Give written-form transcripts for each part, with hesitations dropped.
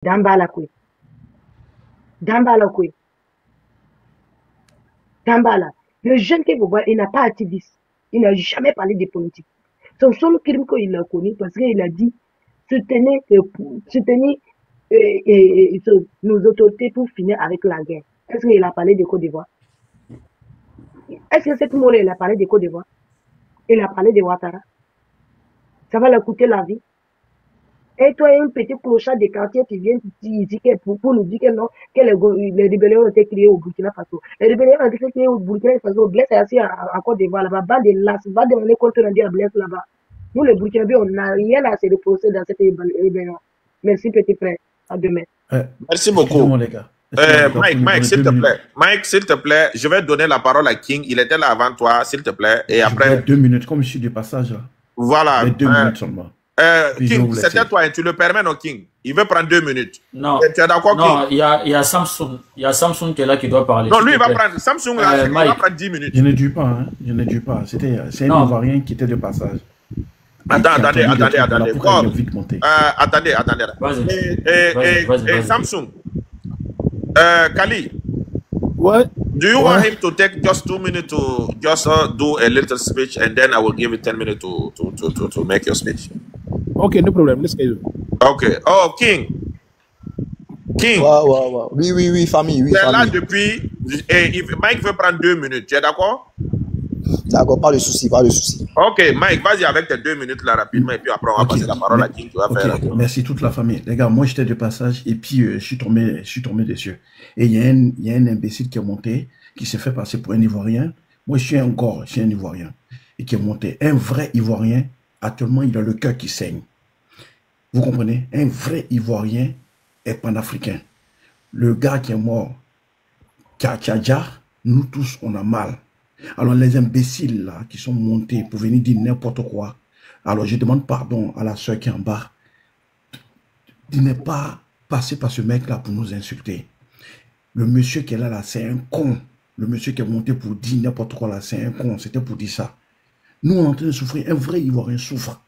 Dambala Kwe. Dambala Kwe. Dambala. Le jeune que vous voyez, il n'a pas activiste. Il n'a jamais parlé de politique. Son seul crime qu'il a connu, parce qu'il a dit soutenir, nos autorités pour finir avec la guerre. Est-ce qu'il a parlé de Côte d'Ivoire? Est-ce que cette mot-là, il a parlé de Côte d'Ivoire? Il a parlé de Ouattara? Ça va leur coûter la vie. Et toi, un petit clochard de quartier qui vient ici pour nous dire que non, que les rébellions ont été créées au Burkina Faso. Les rébellions ont été créées au Burkina Faso. Blaise est assis à Côte d'Ivoire là-bas. Bande de las, va demander compte rendu à Blaise là-bas. Nous, les Burkinabés, on n'a rien à se reposer dans cette rébellion. Merci, petit frère. À demain. Merci beaucoup. Les gars. Mike, s'il te plaît. Mike, s'il te plaît, je vais donner la parole à King. Il était là avant toi, s'il te plaît. Et après. 2 minutes, comme je suis de passage là. Voilà. 2 minutes seulement. King, c'était toi, tu le permets, non, King? Il veut prendre 2 minutes. Non. Tu es d'accord, King? Non, il y a Samsung. Il y a Samsung qui est là qui doit parler. Non, lui, il va prendre. Samsung, là, il va prendre 10 minutes. Je ne dis pas, hein. Je ne dis pas. C'est un Ivoirien qui était de passage. Attendez. Vas-y. Samsung. Kali. What? Do you want him to take just 2 minutes to just do a little speech, and then I will give you 10 minutes to make your speech? Okay, no problem. Let's go. Okay. Oh, King. Wow. Oui, famille. Oui, tu es là famille. depuis. Et Mike veut prendre 2 minutes. Tu es d'accord? D'accord, pas de souci. Ok, Mike, vas-y avec tes 2 minutes là rapidement, et puis après on va passer la parole à King. Tu vas faire. Merci toute la famille. Les gars, moi j'étais de passage et puis je suis tombé des cieux. Et il y a un imbécile qui est monté, qui s'est fait passer pour un Ivoirien. Moi je suis un Ivoirien. Et qui est monté. Un vrai Ivoirien, actuellement il a le cœur qui saigne. Vous comprenez? Un vrai Ivoirien est panafricain. Le gars qui est mort, Tchadja, nous tous on a mal. Alors les imbéciles là qui sont montés pour venir dire n'importe quoi, alors je demande pardon à la soeur qui est en bas de ne pas passer par ce mec là pour nous insulter. Le monsieur qui est là, c'est un con. Le monsieur qui est monté pour dire n'importe quoi là, c'est un con. C'était pour dire ça. Nous on est en train de souffrir, un vrai Ivoirien souffre.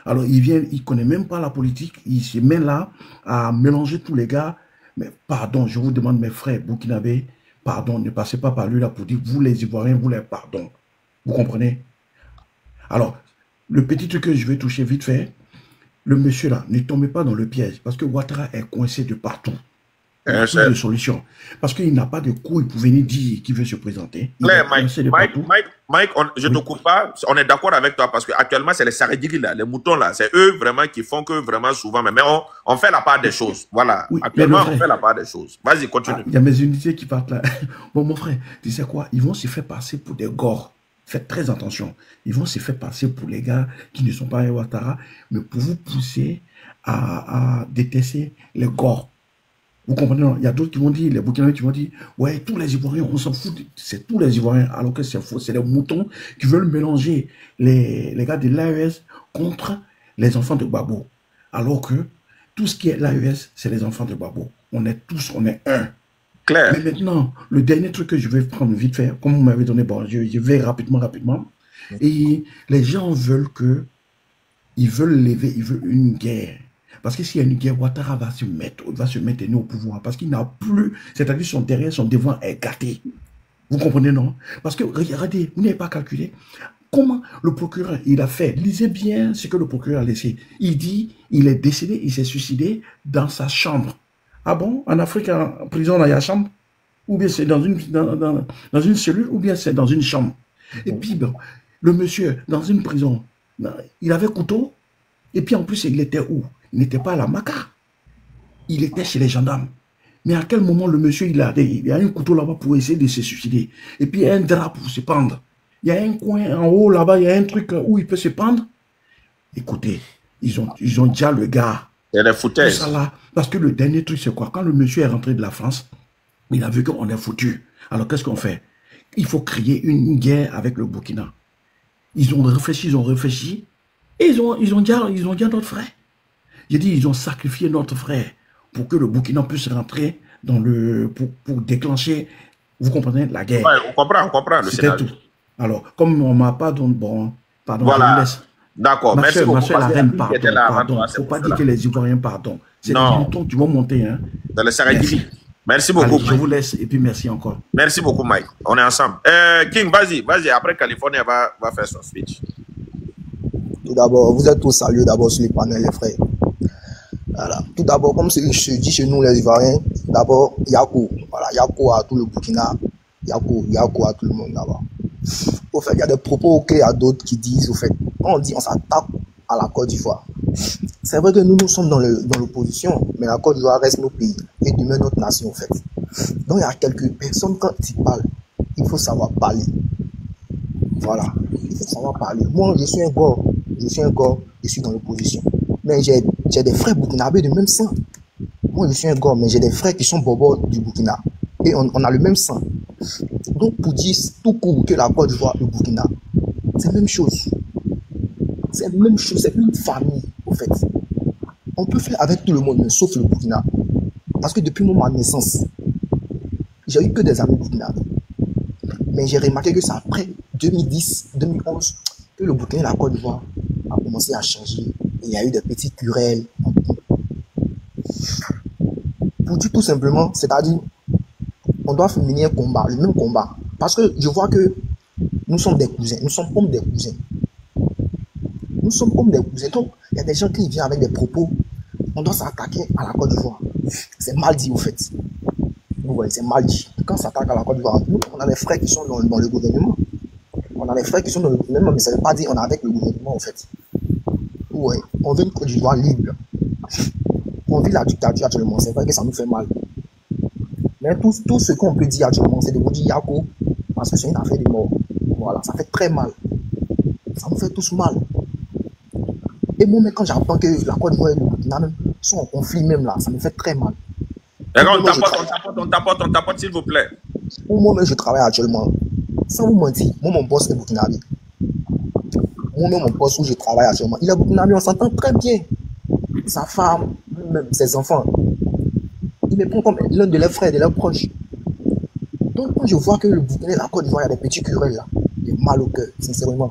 Alors il vient, il connaît même pas la politique, il se met là à mélanger tous les gars. Mais pardon, je vous demande mes frères burkinabés, pardon, ne passez pas par lui là pour dire, vous les Ivoiriens, vous les pardon. Vous comprenez? Alors, le petit truc que je vais toucher vite fait, le monsieur là, ne tombez pas dans le piège, parce que Ouattara est coincé de partout. Il n'a plus de solution. Parce qu'il n'a pas de couilles pour venir dire qu'il veut se présenter. Mike, je ne te coupe pas, on est d'accord avec toi, parce qu'actuellement, c'est les Saradjigis là, les moutons là, c'est eux vraiment qui font que vraiment souvent, mais on fait la part des choses. Voilà, oui, actuellement, on fait la part des choses. Vas-y, continue. Il y a mes unités qui partent là. Bon, mon frère, tu sais quoi? Ils vont se faire passer pour des gores. Faites très attention. Ils vont se faire passer pour les gars qui ne sont pas Ouattara, mais pour vous pousser à détester les gores. Vous comprenez, non? Il y a d'autres qui vont dire, les Burkinabés qui vont dire, ouais, tous les Ivoiriens, on s'en fout, c'est tous les Ivoiriens, alors que c'est faux, c'est les moutons qui veulent mélanger les gars de l'AES contre les enfants de Gbagbo. Alors que tout ce qui est l'AES, c'est les enfants de Gbagbo. On est tous, on est un. Claire. Mais maintenant, le dernier truc que je vais prendre vite fait, comme vous m'avez donné, bon, je vais rapidement. Et les gens veulent ils veulent une guerre. Parce que s'il y a une guerre, Ouattara va se mettre au pouvoir. Parce qu'il n'a plus, c'est-à-dire son derrière, son devant est gâté. Vous comprenez, non? Parce que, regardez, vous n'avez pas calculé comment le procureur, il a fait. Lisez bien ce que le procureur a laissé. Il dit, il est décédé, il s'est suicidé dans sa chambre. Ah bon? En Afrique, en prison, il y a une chambre? Ou bien c'est dans une cellule, ou bien c'est dans une chambre. Et puis, bon, le monsieur, dans une prison, il avait couteau, et puis en plus, il était où? Il n'était pas à la Maca. Il était chez les gendarmes. Mais à quel moment le monsieur, il a un couteau là-bas pour essayer de se suicider. Et puis il y a un drap pour se pendre. Il y a un coin en haut là-bas, il y a un truc où il peut se pendre. Écoutez, ils ont déjà le gars. Il y a des foutaises. Parce que le dernier truc, c'est quoi? Quand le monsieur est rentré de la France, il a vu qu'on est foutu. Alors qu'est-ce qu'on fait? Il faut créer une guerre avec le Burkina. Ils ont réfléchi. Et ils ont déjà notre frère. J'ai dit, ils ont sacrifié notre frère pour que le Burkina puisse rentrer dans pour déclencher, vous comprenez, la guerre. Ouais, on comprend le scénario. Tout. Alors, comme on ne m'a pas donné, bon, pardon, voilà. D'accord, merci beaucoup. Ma soeur, la reine, pardon. Il ne faut pas dire que les Ivoiriens, pardon. C'est les moutons qui vont monter. Hein. Dans le Saragiri. Merci beaucoup. Allez, je vous laisse et puis merci encore. Merci beaucoup, Mike. On est ensemble. King, vas-y. Après, Californie va faire son speech. Tout d'abord, vous êtes tous salués d'abord sur les panels, les frères. Voilà. Tout d'abord, comme se dit chez nous les Ivoiriens, d'abord, Yako. Voilà, Yako à tout le Burkina. Yako à tout le monde d'abord. Au fait, il y a des propos auxquels il y a d'autres qui disent, au fait, quand on dit on s'attaque à la Côte d'Ivoire. C'est vrai que nous sommes dans l'opposition, mais la Côte d'Ivoire reste notre pays et demeure notre nation, en fait. Donc, il y a quelques personnes, quand ils parlent, il faut savoir parler. Voilà, il faut savoir parler. Moi, je suis un gars, je suis dans l'opposition. Mais j'ai des frères burkinabés de même sang. Moi, je suis un gars, mais j'ai des frères qui sont bobos du Burkina. Et on a le même sang. Donc, pour dire tout court que la Côte d'Ivoire et le Burkina, c'est la même chose. C'est la même chose, c'est une famille, en fait. On peut faire avec tout le monde, mais sauf le Burkina. Parce que depuis ma naissance, j'ai eu que des amis burkinabés. Mais j'ai remarqué que c'est après 2010, 2011, que le Burkina et la Côte d'Ivoire a commencé à changer. Et il y a eu des petites querelles. Pour dire tout simplement, c'est-à-dire, on doit mener un combat, le même combat. Parce que je vois que nous sommes des cousins, nous sommes comme des cousins. Nous sommes comme des cousins. Donc, il y a des gens qui viennent avec des propos. On doit s'attaquer à la Côte d'Ivoire. C'est mal dit, au fait. Vous voyez, c'est mal dit. Quand on s'attaque à la Côte d'Ivoire, nous, on a des frères qui sont dans le gouvernement. On a des frères qui sont dans le gouvernement, mais ça ne veut pas dire qu'on est avec le gouvernement, en fait. Ouais, on veut une Côte d'Ivoire libre. On vit la dictature actuellement, c'est vrai que ça nous fait mal. Mais tout ce qu'on peut dire actuellement, c'est de vous dire Yako, parce que c'est une affaire de mort. Voilà, ça fait très mal. Ça nous fait tous mal. Et moi, mais quand j'apprends que la Côte d'Ivoire et le Burkina sont en conflit même là, ça me fait très mal. On tapote, s'il vous plaît. Pour moi, même, je travaille actuellement. Sans vous mentir, moi, mon boss est burkinabé. Moi-même, mon boss où je travaille actuellement, il est burkinabé, on s'entend très bien. Sa femme, même ses enfants. Il me prend comme l'un de leurs frères, de leurs proches. Donc, quand je vois que le Burkina et la Côte d'Ivoire, il y a des petits querelles là, j'ai mal au cœur, sincèrement.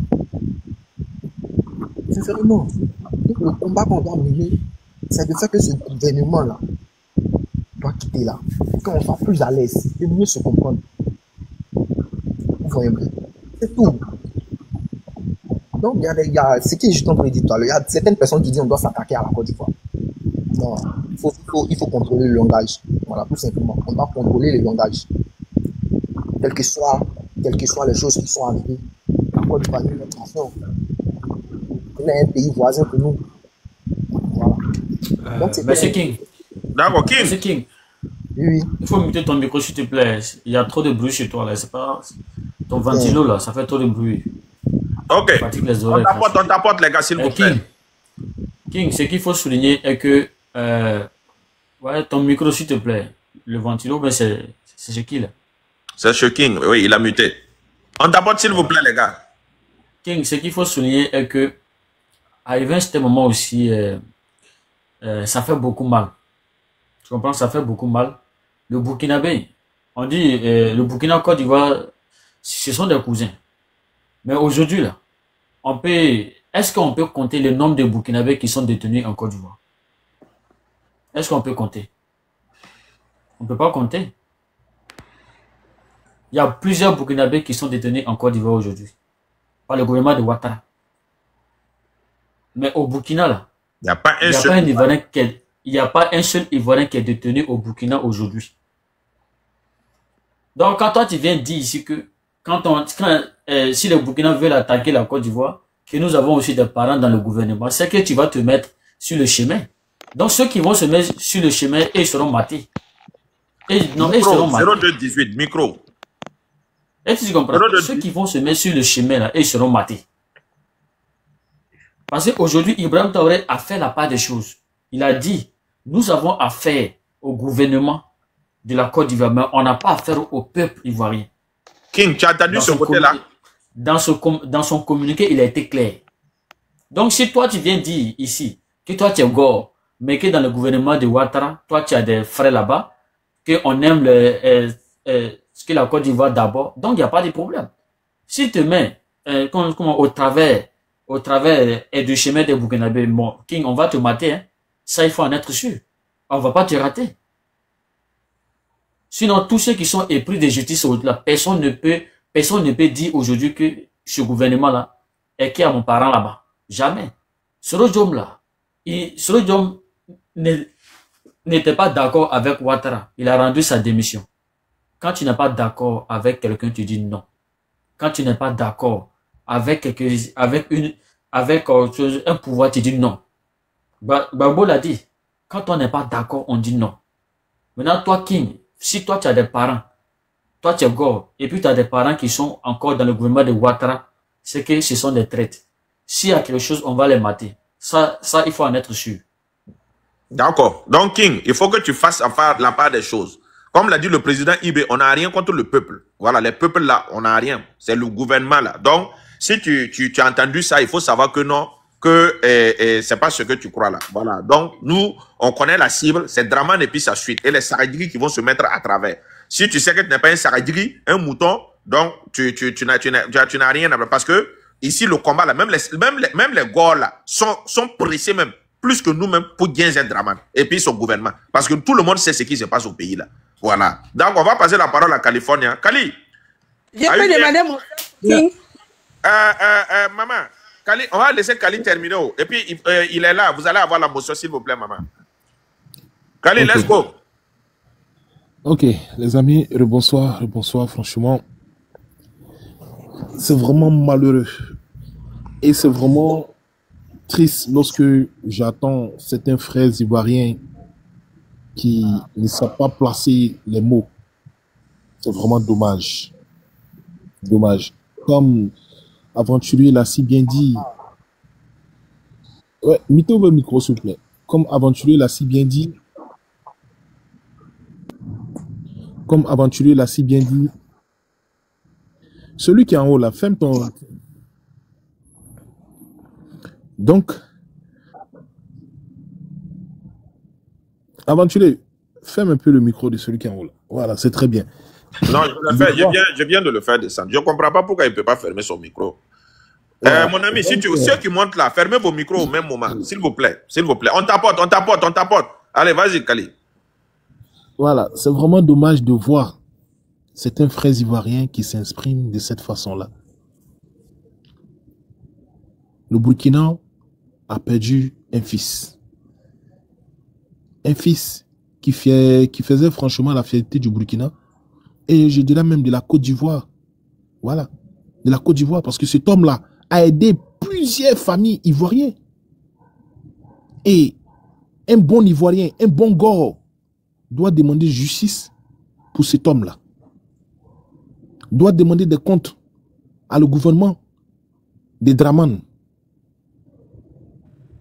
Sincèrement. Donc, le combat qu'on doit mener, c'est de faire que ce gouvernement-là doit quitter là. Pour qu'on soit plus à l'aise et mieux se comprendre. Vous voyez bien. C'est tout. Donc, il y a ce qui est juste en train de dire tout à l'heure. Il y a certaines personnes qui disent qu'on doit s'attaquer à la Côte d'Ivoire. Non, il faut contrôler le langage. Voilà, tout simplement. On doit contrôler le langage. Quelles que soient les choses qui sont arrivées, la Côte d'Ivoire est notre nation. On est un pays voisin que nous. Voilà. Monsieur King. D'accord, King. Monsieur King. Oui. Il faut muter ton micro, s'il te plaît. Il y a trop de bruit chez toi, là. C'est pas... Ton ventilo, là, ça fait trop de bruit. Ok. Fatigue les oreilles, on tapote, les gars, s'il vous plaît. King, ce qu'il faut souligner est que... ouais, ton micro, s'il te plaît. Le ventilo, ben c'est chez qui, là? C'est chez King, oui, il a muté. On tapote, s'il vous plaît, les gars. King, ce qu'il faut souligner est que, arrivé à ce moment aussi, ça fait beaucoup mal. Tu comprends? Ça fait beaucoup mal. Le Burkinabé, on dit, le Burkina Côte d'Ivoire, ce sont des cousins. Mais aujourd'hui, là, est-ce qu'on peut compter le nombre de Burkinabés qui sont détenus en Côte d'Ivoire? Est-ce qu'on peut compter? On ne peut pas compter. Il y a plusieurs Burkinabés qui sont détenus en Côte d'Ivoire aujourd'hui. Par le gouvernement de Ouattara. Mais au Burkina, là, il n'y a pas un seul Ivoirien qui est détenu au Burkina aujourd'hui. Donc, quand toi, tu viens dire ici que si le Burkina veut attaquer la Côte d'Ivoire, que nous avons aussi des parents dans le gouvernement, c'est que tu vas te mettre sur le chemin. Donc, ceux qui vont se mettre sur le chemin, ils seront matés. Micro, 0218, micro. Est-ce que tu comprends? Ceux qui vont se mettre sur le chemin, là, ils seront matés. Parce qu'aujourd'hui, Ibrahim Traoré a fait la part des choses. Il a dit, nous avons affaire au gouvernement de la Côte d'Ivoire, mais on n'a pas affaire au peuple ivoirien. King, tu as entendu ce côté-là? Dans son communiqué, il a été clair. Donc, si toi, tu viens dire ici que toi, tu es gore, mais que dans le gouvernement de Ouattara, toi, tu as des frères là-bas, qu'on aime ce que la Côte d'Ivoire d'abord, donc il n'y a pas de problème. Si tu te mets au au travers du chemin des Burkinabés. Bon, King, on va te mater. Hein. Ça, il faut en être sûr. On ne va pas te rater. Sinon, tous ceux qui sont épris de justice au-delà, personne ne peut dire aujourd'hui que ce gouvernement-là est qui a mon parent là-bas. Jamais. Soro là, Soro n'était pas d'accord avec Ouattara. Il a rendu sa démission. Quand tu n'es pas d'accord avec quelqu'un, tu dis non. Quand tu n'es pas d'accord avec un pouvoir, tu dis non. Gbagbo l'a dit. Quand on n'est pas d'accord, on dit non. Maintenant, toi, King, si toi, tu as des parents, toi, tu es gore, et puis tu as des parents qui sont encore dans le gouvernement de Ouattara, c'est que ce sont des traites. S'il y a quelque chose, on va les mater. Ça, il faut en être sûr. D'accord. Donc, King, il faut que tu fasses la part des choses. Comme l'a dit le président Ibé, on n'a rien contre le peuple. Voilà, les peuples là, on n'a rien. C'est le gouvernement là. Donc, si tu as entendu ça, il faut savoir que non, que c'est pas ce que tu crois là. Voilà. Donc, nous, on connaît la cible, c'est Draman et puis sa suite. Et les Saradjiri qui vont se mettre à travers. Si tu sais que tu n'es pas un Saradjiri, un mouton, donc tu n'as rien à faire. Parce que ici, le combat là, même les Gauls là, sont pressés même, plus que nous-mêmes, pour bien être Draman. Et puis son gouvernement. Parce que tout le monde sait ce qui se passe au pays là. Voilà. Donc, on va passer la parole à Californie. Kali. Je peux demander mon King. Maman, Kali, on va laisser Kali terminer. Et puis, il est là. Vous allez avoir la motion, s'il vous plaît, maman. Kali, okay. Let's go. Ok, les amis, bonsoir. Franchement, c'est vraiment malheureux. Et c'est vraiment triste lorsque j'attends certains frères ivoiriens qui ne savent pas placer les mots. C'est vraiment dommage. Dommage. Comme Aventurier l'a si bien dit. Ouais, mettez le micro, s'il vous plaît. Comme Aventurier l'a si bien dit. Celui qui est en haut là, ferme ton... Donc, Aventurier, ferme un peu le micro de celui qui est en haut là. Voilà, c'est très bien. Non, je viens de le faire descendre. Je ne comprends pas pourquoi il ne peut pas fermer son micro. Ouais. Mon ami, si ceux qui montent là, fermez vos micros au même moment, s'il vous plaît. S'il vous plaît. On tapote. Allez, vas-y, Kali. Voilà, c'est vraiment dommage de voir certains frères ivoiriens qui s'expriment de cette façon-là. Le Burkina a perdu un fils. Un fils qui faisait franchement la fierté du Burkina. Et je dirais même de la Côte d'Ivoire. Voilà. De la Côte d'Ivoire. Parce que cet homme-là a aidé plusieurs familles ivoiriennes. Et un bon Ivoirien, un bon Goro, doit demander justice pour cet homme-là. Doit demander des comptes à le gouvernement des Draman.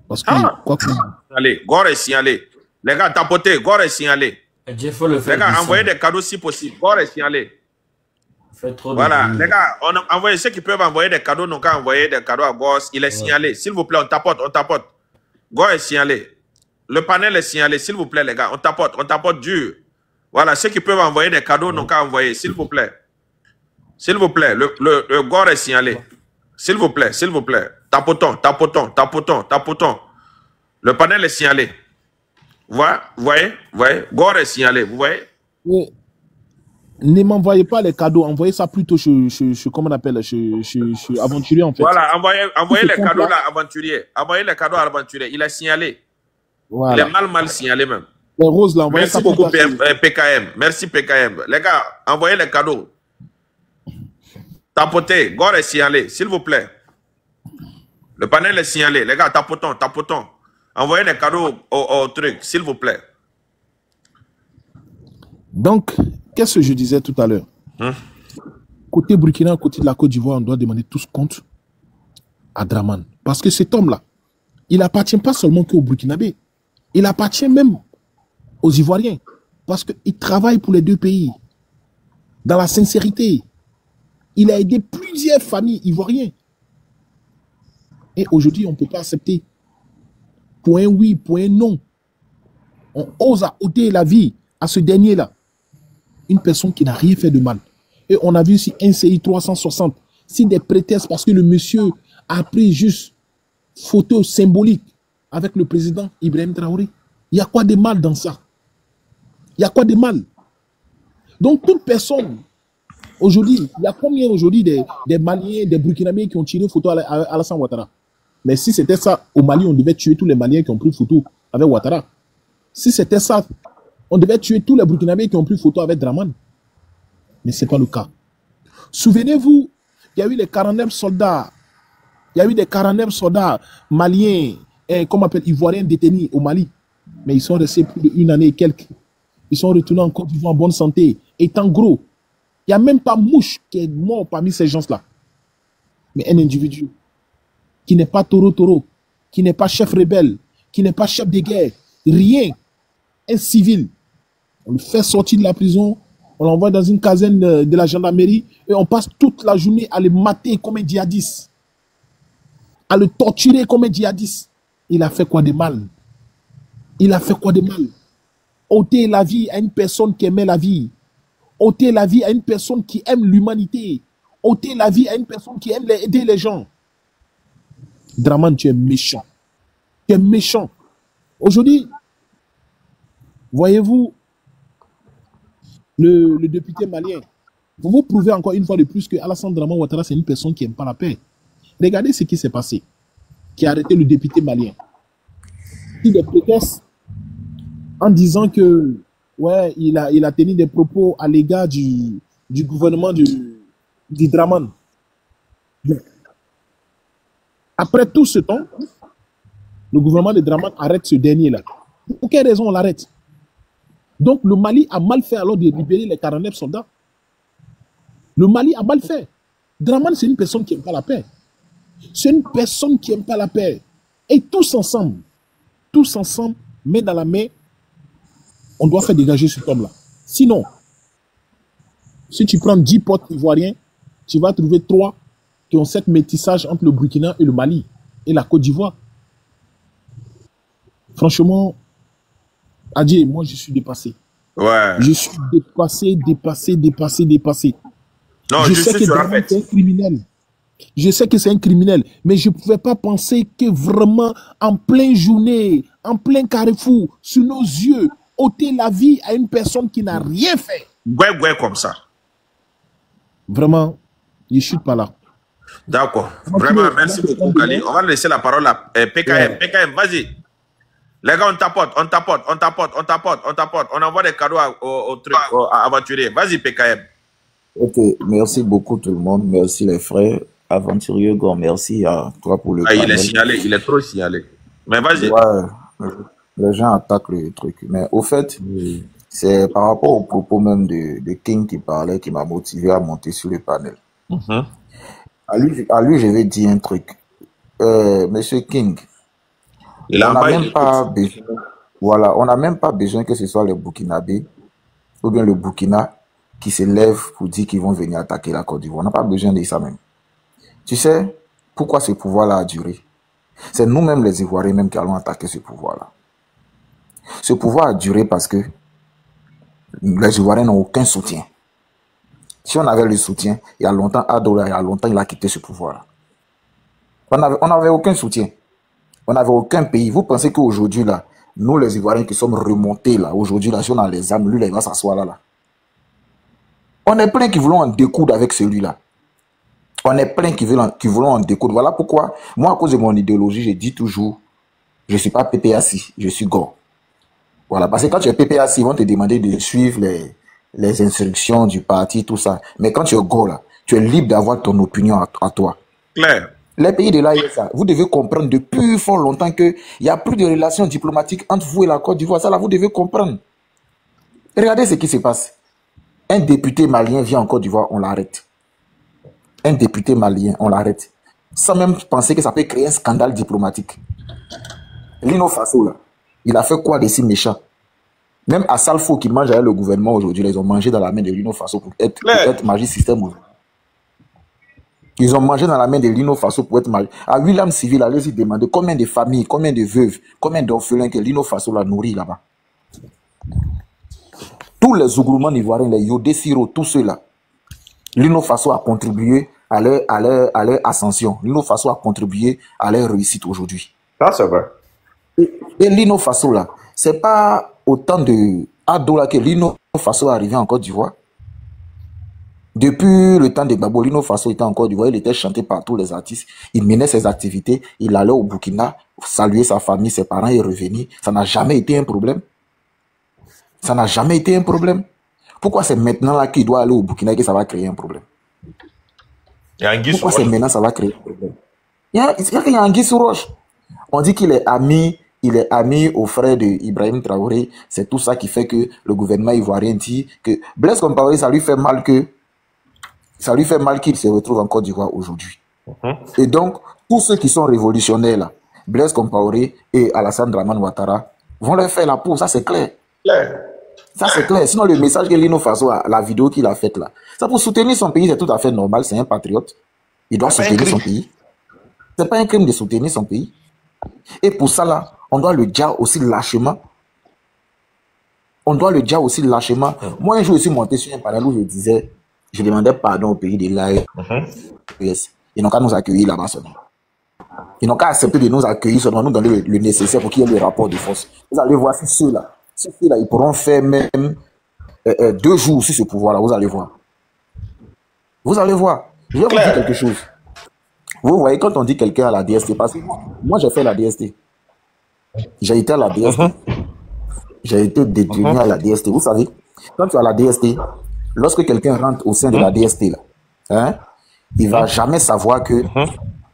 Parce que... Allez, Gore est signalé. Les gars, tapotez, Gore est signalé. Les gars, envoyez des cadeaux si possible. Gore est signalé. Voilà, les gars, envoyez ceux qui peuvent envoyer des cadeaux, n'ont qu'à envoyer des cadeaux à Gore. Il est signalé. S'il vous plaît, on tapote. Gore est signalé. Le panel est signalé, s'il vous plaît, les gars. On tapote dur. Voilà, ceux qui peuvent envoyer des cadeaux n'ont qu'à envoyer, s'il vous plaît. S'il vous plaît, le Gore est signalé. S'il vous plaît. Tapotons. Le panel est signalé. Vous voyez? Gore est signalé, vous voyez? Oui. Ne m'envoyez pas les cadeaux, envoyez ça plutôt comment on appelle, chez Aventurier, en fait. Voilà, envoyez les cadeaux là, Aventurier. Envoyez les cadeaux à Aventurier. Il est signalé. Voilà. Il est mal signalé même. Les roses là, envoyez ça. Merci beaucoup, PKM. Merci, PKM. Les gars, envoyez les cadeaux. Tapotez. Gore est signalé, s'il vous plaît. Le panel est signalé. Les gars, tapotons. Envoyez des cadeaux au truc, s'il vous plaît. Donc, qu'est-ce que je disais tout à l'heure? Côté Burkina, côté de la Côte d'Ivoire, on doit demander tous compte à Draman. Parce que cet homme-là, il n'appartient pas seulement qu'aux Burkinabés. Il appartient même aux Ivoiriens. Parce qu'il travaille pour les deux pays. Dans la sincérité. Il a aidé plusieurs familles ivoiriennes. Et aujourd'hui, on ne peut pas accepter. Pour un oui, pour un non. On ose ôter la vie à ce dernier-là. Une personne qui n'a rien fait de mal. Et on a vu ici un CI 360. Si des prétextes parce que le monsieur a pris juste photo symbolique avec le président Ibrahim Traoré. Il y a quoi de mal dans ça? Il y a quoi de mal? Donc, toute personne, aujourd'hui, il y a combien aujourd'hui des Maliens, des Burkinabés qui ont tiré photo à Alassane Ouattara? Mais si c'était ça, au Mali, on devait tuer tous les Maliens qui ont pris photo avec Ouattara. Si c'était ça, on devait tuer tous les Burkinabés qui ont pris photo avec Draman. Mais ce n'est pas le cas. Souvenez-vous, il y a eu les 49 soldats. Il y a eu des 49 soldats maliens, comment on appelle, ivoiriens détenus au Mali. Mais ils sont restés plus d'une année et quelques. Ils sont retournés en Côte d'Ivoire en bonne santé, étant gros. Il n'y a même pas mouche qui est mort parmi ces gens-là. Mais un individu qui n'est pas taureau, qui n'est pas chef rebelle, qui n'est pas chef de guerre, rien, un civil, on le fait sortir de la prison, on l'envoie dans une caserne de la gendarmerie et on passe toute la journée à le mater comme un djihadiste, à le torturer comme un djihadiste. Il a fait quoi de mal? Il a fait quoi de mal? Ôter la vie à une personne qui aimait la vie. Ôter la vie à une personne qui aime l'humanité. Ôter la vie à une personne qui aime aider les gens. Draman, tu es méchant. Tu es méchant. Aujourd'hui, voyez-vous, le député malien, vous vous prouvez encore une fois de plus que Alassane Draman Ouattara, c'est une personne qui n'aime pas la paix. Regardez ce qui s'est passé, qui a arrêté le député malien. Il est prétexte en disant que ouais, il a tenu des propos à l'égard du gouvernement du Draman. Après tout ce temps, le gouvernement de Draman arrête ce dernier-là. Pour quelle raison on l'arrête? Donc le Mali a mal fait alors de libérer les 49 soldats. Le Mali a mal fait. Draman, c'est une personne qui n'aime pas la paix. C'est une personne qui n'aime pas la paix. Et tous ensemble, main dans la main, on doit faire dégager cet homme-là. Sinon, si tu prends 10 potes ivoiriens, tu vas trouver 3 qui ont cette métissage entre le Burkina et le Mali et la Côte d'Ivoire. Franchement, Adjé, moi je suis dépassé. Ouais. Je suis dépassé. Non, je sais que Draman c'est un criminel. Je sais que c'est un criminel, mais je ne pouvais pas penser que vraiment, en pleine journée, en plein carrefour, sur nos yeux, ôter la vie à une personne qui n'a rien fait. Ouais, comme ça. Vraiment, je ne chute pas là. D'accord. Vraiment, merci beaucoup, Kali. On va laisser la parole à PKM. Ouais. PKM, vas-y. Les gars, on tapote. On envoie des cadeaux au truc, à aventurier. Vas-y, PKM. Ok, merci beaucoup tout le monde. Merci les frères. Aventurier, Gord, merci à toi pour le panel. Il est signalé, il est trop signalé. Mais vas-y. Ouais, les gens attaquent le truc. Mais au fait, c'est par rapport au propos même de King qui parlait qui m'a motivé à monter sur le panel. À lui, je vais dire un truc. Monsieur King, on n'a même pas besoin, voilà, on n'a même pas besoin que ce soit les Burkinabés ou bien le Burkina qui se lève pour dire qu'ils vont venir attaquer la Côte d'Ivoire. On n'a pas besoin de ça même. Tu sais pourquoi ce pouvoir-là a duré? C'est nous-mêmes les Ivoiriens même qui allons attaquer ce pouvoir-là. Ce pouvoir a duré parce que les Ivoiriens n'ont aucun soutien. Si on avait le soutien, il y a longtemps, il a quitté ce pouvoir-là. On n'avait aucun soutien. On n'avait aucun pays. Vous pensez qu'aujourd'hui, là, nous les Ivoiriens qui sommes remontés, là, aujourd'hui, là, si on a les armes, lui, là, il va s'asseoir là. On est plein qui voulons en découdre avec celui-là. On est plein qui voulons en découdre. Voilà pourquoi, moi, à cause de mon idéologie, je dis toujours, je ne suis pas PPAC, je suis Gord. Voilà, parce que quand tu es PPAC, ils vont te demander de suivre les instructions du parti, tout ça. Mais quand tu es Gord, là, tu es libre d'avoir ton opinion à toi. Claire. Les pays de l'AESA, vous devez comprendre depuis fort longtemps qu'il n'y a plus de relations diplomatiques entre vous et la Côte d'Ivoire. Ça, là, vous devez comprendre. Regardez ce qui se passe. Un député malien vient en Côte d'Ivoire, on l'arrête. Un député malien, on l'arrête. Sans même penser que ça peut créer un scandale diplomatique. Lino Faso, là, il a fait quoi de si méchant? Même à Salfo qui mange avec le gouvernement aujourd'hui, ils ont mangé dans la main de Lino Faso pour être Magic System. Ils ont mangé dans la main de Lino Faso pour être marié. À William Civil, allez-y demander combien de familles, combien de veuves, combien d'orphelins que Lino Faso l'a nourri là-bas. Tous les ougroumans ivoiriens, les Yodé Siro, tous ceux-là, Lino Faso a contribué à leur ascension. Lino Faso a contribué à leur réussite aujourd'hui. Ça, c'est vrai. Et Lino Faso, là, c'est pas autant de Adola que Lino Faso est arrivé en Côte d'Ivoire. Depuis le temps de Gbagbo, Lino Faso était en Côte d'Ivoire, il était chanté par tous les artistes, il menait ses activités, il allait au Burkina, saluer sa famille, ses parents et revenir. Ça n'a jamais été un problème. Ça n'a jamais été un problème. Pourquoi c'est maintenant là qu'il doit aller au Burkina que ça va créer un problème? Pourquoi c'est maintenant ça va créer un problème? Il y a Anguille sous roche. On dit qu'il est ami au frère de Ibrahim Traoré. C'est tout ça qui fait que le gouvernement ivoirien dit que Blaise Compaoré, ça lui fait mal qu'il se retrouve en Côte d'Ivoire aujourd'hui. Et donc, tous ceux qui sont révolutionnaires là, Blaise Compaoré et Alassane Dramane Ouattara, vont leur faire la peau, ça c'est clair. Ça c'est clair. Sinon, le message que Lino Faso a, la vidéo qu'il a faite là, ça pour soutenir son pays, c'est tout à fait normal, c'est un patriote. Il doit soutenir son pays. C'est pas un crime de soutenir son pays. Et pour ça là, on doit le dire aussi lâchement. Moi, un jour, je suis monté sur un panel où je demandais pardon au pays de l'AE. Ils n'ont qu'à nous accueillir là-bas seulement. Ils n'ont qu'à accepter de nous accueillir seulement, nous donner le nécessaire pour qu'il y ait le rapport de force. Vous allez voir si ceux-là, ils pourront faire même 2 jours sur ce pouvoir-là. Vous allez voir. Je vais vous dire quelque chose. Vous voyez, quand on dit quelqu'un à la DST, parce que moi j'ai fait la DST. J'ai été à la DST. J'ai été détenu à la DST. Vous savez, quand tu es à la DST, lorsque quelqu'un rentre au sein de la DST, là, il va jamais savoir que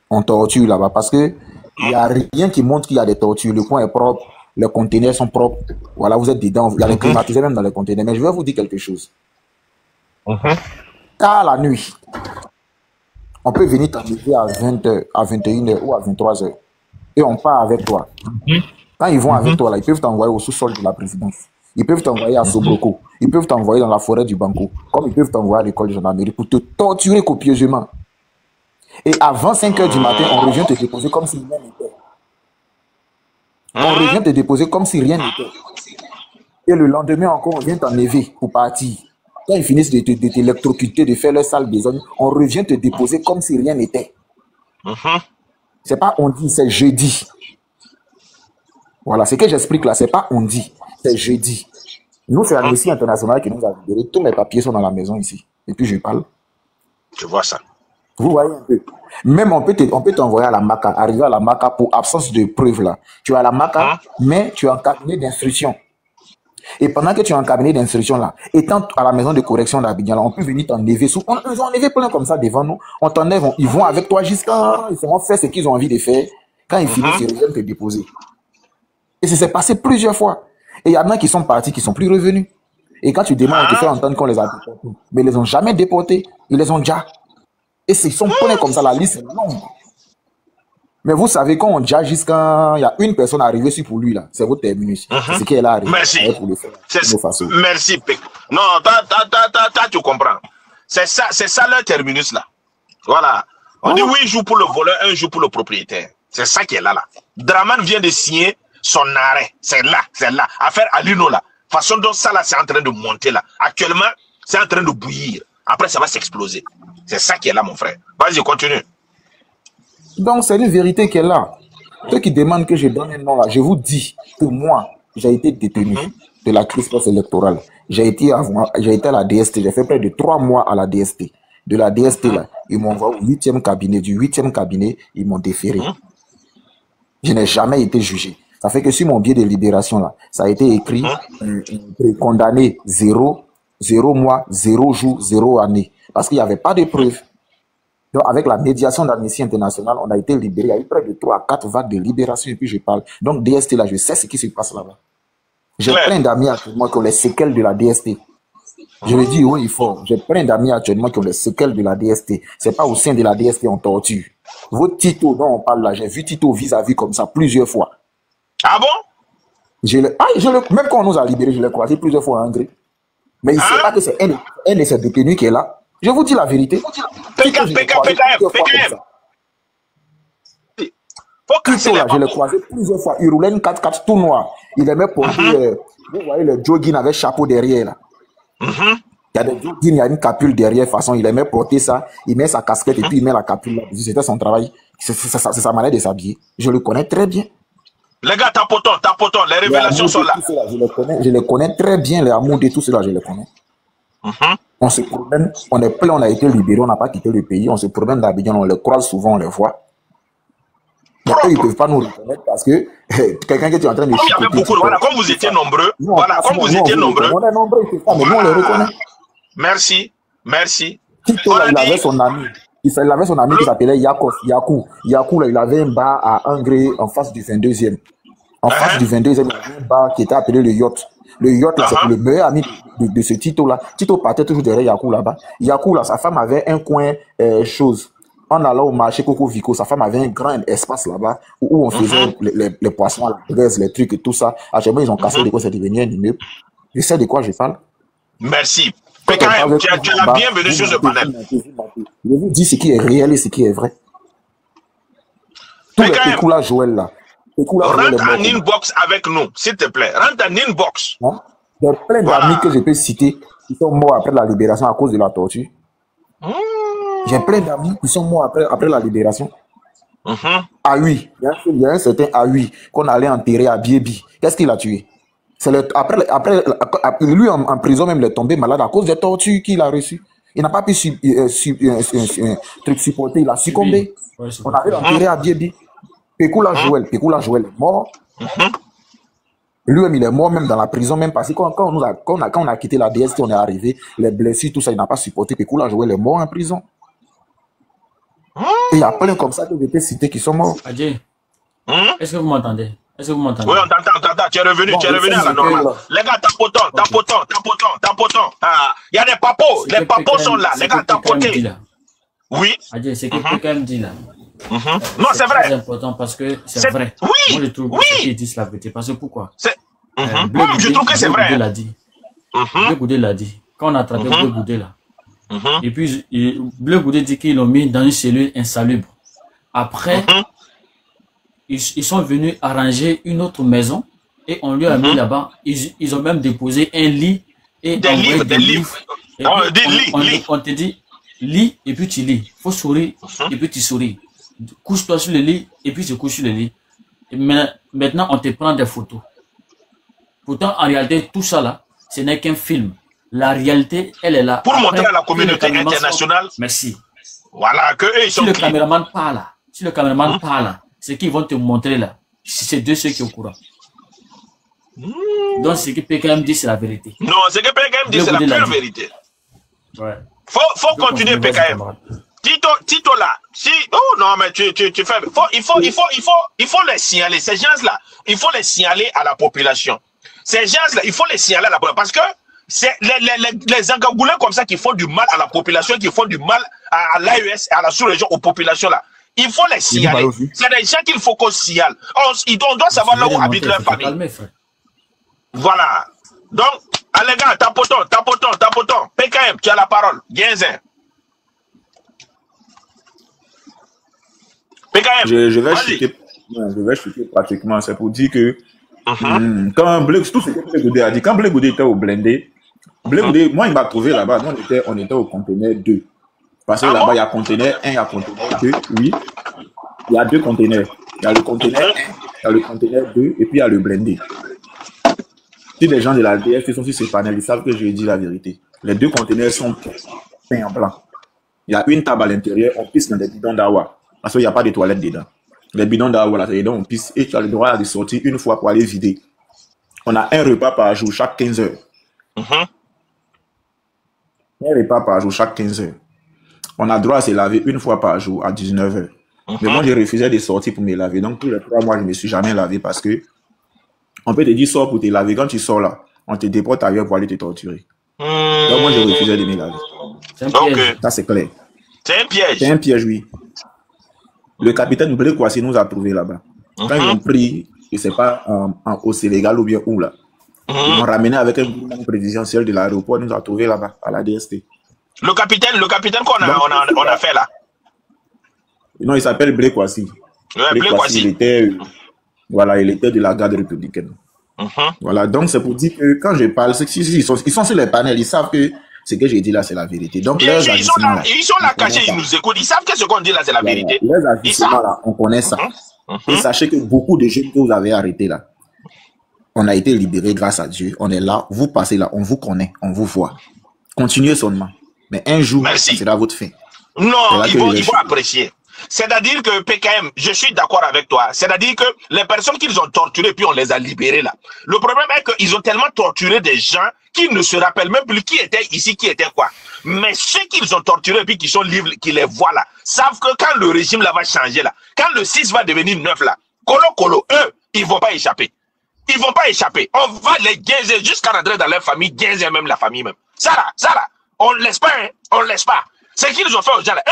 on torture là-bas. Parce que il n'y a rien qui montre qu'il y a des tortures. Le coin est propre, les conteneurs sont propres. Voilà, vous êtes dedans. Il y a les climatiseurs même dans les conteneurs. Mais je vais vous dire quelque chose. Car la nuit, on peut venir t'enlever à 20h, à 21h ou à 23h. Et on part avec toi. Quand ils vont avec toi, là, ils peuvent t'envoyer au sous-sol de la présidence. Ils peuvent t'envoyer à Sobroko. Ils peuvent t'envoyer dans la forêt du Banco. Comme ils peuvent t'envoyer à l'école de gendarmerie pour te torturer copieusement. Et avant 5h du matin, on revient te déposer comme si rien n'était. On revient te déposer comme si rien n'était. Et le lendemain encore, on vient t'enlever pour partir. Quand ils finissent de t'électrocuter, de faire leur sale besogne, on revient te déposer comme si rien n'était. C'est pas on dit, c'est jeudi. Voilà, ce que j'explique là, c'est pas on dit, c'est jeudi. Nous, c'est Amnesty International qui nous a libérés. Tous mes papiers sont dans la maison ici. Et puis je parle. Je vois ça. Vous voyez un peu. Même on peut t'envoyer à la MACA, arriver à la MACA pour absence de preuves là. Tu es à la MACA, mais tu es en cabinet d'instruction. Et pendant que tu es en cabinet d'instruction là, étant à la maison de correction d'Abidjan, on peut venir t'enlever. Ils ont enlevé plein comme ça devant nous. On t'enlève, ils vont avec toi jusqu'à. Ils vont faire ce qu'ils ont envie de faire. Quand ils finissent, ils reviennent te déposer. Et ça s'est passé plusieurs fois. Et il y en a qui sont partis, qui sont plus revenus. Et quand tu demandes, tu fais entendre qu'on les a déportés. Mais ils les ont jamais déportés. Ils les ont déjà. Et ils sont pleins comme ça, la liste est longue. Mais vous savez, quand on déjà jusqu'à... Il y a une personne arrivée sur pour lui, là. C'est votre terminus. C'est ce qu'elle a arrivé. Merci. Pour le faire. Merci, Pek. Non, tu comprends. C'est ça leur terminus, là. Voilà. On dit 8 jours pour le voleur, 1 jour pour le propriétaire. C'est ça qui est là. Dramane vient de signer son arrêt. C'est là. Affaire Alino, là. Façon dont ça, là, c'est en train de monter, là. Actuellement, c'est en train de bouillir. Après, ça va s'exploser. C'est ça qui est là, mon frère. Vas-y, continue. Donc, c'est une vérité qui est là. Ceux qui demandent que je donne un nom là, je vous dis que moi, j'ai été détenu de la crise post-électorale. J'ai été à la DST. J'ai fait près de 3 mois à la DST. De la DST, là, ils m'ont envoyé au 8e cabinet. Du 8e cabinet, ils m'ont déféré. Je n'ai jamais été jugé. Ça fait que sur mon billet de libération, là, ça a été écrit condamné 0 mois, 0 jour, 0 année. Parce qu'il n'y avait pas de preuves. Donc, avec la médiation d'Amnesty International, on a été libéré. Il y a eu près de 3 à 4 vagues de libération et puis je parle. Donc, DST, là, je sais ce qui se passe là-bas. J'ai plein d'amis actuellement qui ont les séquelles de la DST. Je le dis haut et fort. J'ai plein d'amis actuellement qui ont les séquelles de la DST. C'est pas au sein de la DST on torture. Votre Tito dont on parle là, j'ai vu Tito vis-à-vis comme ça plusieurs fois. Ah bon? Même quand on nous a libérés, je l'ai croisé plusieurs fois en Hongrie. Mais il ne sait pas que c'est un de ces détenus qui est là. Je vous dis la vérité. PKM. Je l'ai croisé plusieurs fois. Il roulait une 4x4 tout noir. Il aimait porter, vous voyez, le jogging avec chapeau derrière là. Il y a des gens qui il y a une capule derrière, façon, il aimait porter ça, il met sa casquette et puis il met la capule là. C'était son travail. C'est sa manière de s'habiller. Je le connais très bien. Les gars, tapotons, les révélations sont là. Je les connais très bien, les amours de tout cela, je les connais. On se promène, on est plein, on a été libérés, on n'a pas quitté le pays, on se promène d'Abidjan, on les croise souvent, on les voit. Mais eux, ils ne peuvent pas nous reconnaître parce que quelqu'un qui est en train de chicoter. Il y avait beaucoup, voilà, comme vous étiez nombreux, voilà, comme vous étiez nombreux. On est nombreux, c'est ça, mais nous, on les reconnaît. Merci. Tito, là, il avait son ami. Il avait son ami qui s'appelait Yakou. Yakou, là, il avait un bar à Angré en face du 22e. En face du 22e, il y avait un bar qui était appelé le Yacht. Le Yacht, là, c'est le meilleur ami de ce Tito-là. Tito partait toujours derrière Yakou là-bas. Yakou, là, sa femme avait un coin chose. En allant au marché Coco Vico, sa femme avait un grand espace là-bas où on faisait les poissons, la graisse, les trucs et tout ça. Actuellement, ils ont cassé de quoi c'est devenu un immeuble. Je sais de quoi je parle. Merci. PKM, tu es la bienvenue sur ce panel. Je vous dis ce qui est réel et ce qui est vrai. Tous les Pékou là, Joël là. Rentre en inbox avec nous, s'il te plaît. Rentre en inbox. Il y a plein d'amis que je peux citer qui sont morts après la libération à cause de la torture. J'ai plein d'amis qui sont morts après la libération. Ah oui, il y a un certain Aoui qu'on allait enterrer à Biebi. Qu'est-ce qu'il a tué? Après, lui en prison même, il est tombé malade à cause des tortures qu'il a reçues. Il n'a pas pu supporter, il a succombé. On avait enterré à Biebi. Pékoula Joël est mort. Lui-même, il est mort même dans la prison, même parce que quand on a quitté la DST, on est arrivé, les blessures, tout ça, il n'a pas supporté. Pékoula Joël est mort en prison. Et il y a plein comme ça que je peux citer qui sont morts. Adjé, est-ce que vous m'entendez? Oui, on t'entend. Tu es revenu à la normale. Les gars, tapotons. Il y a des papos. Les papos sont là. Les gars, tapotez. Oui. Adjé, c'est que quelqu'un me dit là. Non, c'est vrai. C'est important parce que c'est vrai. Oui. Moi, je trouve que qu'ils disent la vérité. Parce que pourquoi? Je trouve que c'est vrai. Blé Goudé l'a dit. Quand on a attrapé Blé Goudé là. Et puis, Blé Goudé dit qu'ils l'ont mis dans une cellule insalubre. Après, ils sont venus arranger une autre maison et on lui a mis là-bas. Ils ont même déposé un lit et des livres. On te dit, lis et puis tu lis. Faut sourire et puis tu souris. Couche-toi sur le lit et puis tu couches sur le lit. Et maintenant, on te prend des photos. Pourtant, en réalité, tout ça là, ce n'est qu'un film. La réalité, elle est là. Pour montrer à la communauté internationale. Merci. Voilà, que eux, ils sont Si le caméraman parle là, ce qu'ils vont te montrer là, c'est de ceux qui sont au courant. Donc, ce que PKM dit, c'est la vérité. Non, ce que PKM dit, c'est la pure vérité. Ouais. Faut continuer, PKM. Tito là, si, oh non, mais tu fais, il faut les signaler, ces gens-là, il faut les signaler à la population. Ces gens-là, il faut les signaler à la population, parce que c'est les engagoulins comme ça qui font du mal à la population, qui font du mal à l'AES, à la sous-région, aux populations là. Il faut les signaler. C'est des gens qu'il faut qu'on signale. On doit savoir là où habite leur famille. Voilà. Donc, allez gars, tapotons. PKM, tu as la parole. Viens-en. PKM. Je vais chuter pratiquement. C'est pour dire que quand Blé Goudé a dit, quand Blé Goudé était au blindé, moi il m'a trouvé là-bas. On était au conteneur 2. Parce que là-bas, il y a conteneur 1, il y a conteneur 2. Oui. Il y a deux conteneurs. Il y a le conteneur 1, il y a le conteneur 2, et puis il y a le blindé. Si les gens de la DST sont sur ces panels, ils savent que je dis la vérité. Les deux conteneurs sont peints en blanc. Il y a une table à l'intérieur, on pisse dans des bidons d'Awa. Parce qu'il n'y a pas de toilettes dedans. Les bidons d'Awa, là, dedans, on pisse et tu as le droit de sortir une fois pour aller vider. On a un repas par jour, chaque 15 heures. Un repas par jour, chaque 15 heures. On a droit à se laver une fois par jour à 19 heures. Mais moi, j'ai refusé de sortir pour me laver. Donc, tous les 3 mois, je ne me suis jamais lavé parce que on peut te dire, sors pour te laver. Quand tu sors là, on te déporte ailleurs pour aller te torturer. Donc, moi, j'ai refusé de me laver. C'est un piège. Ça, c'est clair. C'est un piège. C'est un piège, oui. Le capitaine Blé Kouassi nous a trouvé là-bas. Quand ils ont pris, je ne sais pas, au Sénégal ou bien où là, ils m'ont ramené avec un gouvernement présidentiel de l'aéroport, nous a trouvé là-bas, à la DST. Le capitaine qu'on a fait là. Non, il s'appelle Blé Kouassi. Blé Kouassi. Il était de la garde républicaine. Voilà, donc c'est pour dire que quand je parle, ils sont sur les panels, ils savent que ce que j'ai dit là, c'est la vérité. Donc, bien sûr, ils sont là cachés, ils nous écoutent. Ils savent que ce qu'on dit là, c'est la vérité. Les agissements là, on connaît ça. Et sachez que beaucoup de jeunes que vous avez arrêtés là, on a été libérés grâce à Dieu. On est là, vous passez là, on vous connaît, on vous voit. Continuez seulement. Mais un jour, ça sera votre fin. Non, il faut apprécier. C'est-à-dire que PKM, je suis d'accord avec toi. C'est-à-dire que les personnes qu'ils ont torturées, puis on les a libérées là. Le problème est qu'ils ont tellement torturé des gens qui ne se rappellent même plus qui était ici, qui était quoi. Mais ceux qu'ils ont torturés, puis qui sont libres, qui les voient là, savent que quand le régime là va changer là, quand le 6 va devenir 9 là, eux, ils vont pas échapper. Ils vont pas échapper. On va les guaiser jusqu'à rentrer dans leur famille, guaiser même la famille même. Ça là, on ne laisse pas, hein, on ne laisse pas. C'est qu'ils ont fait aux gens là.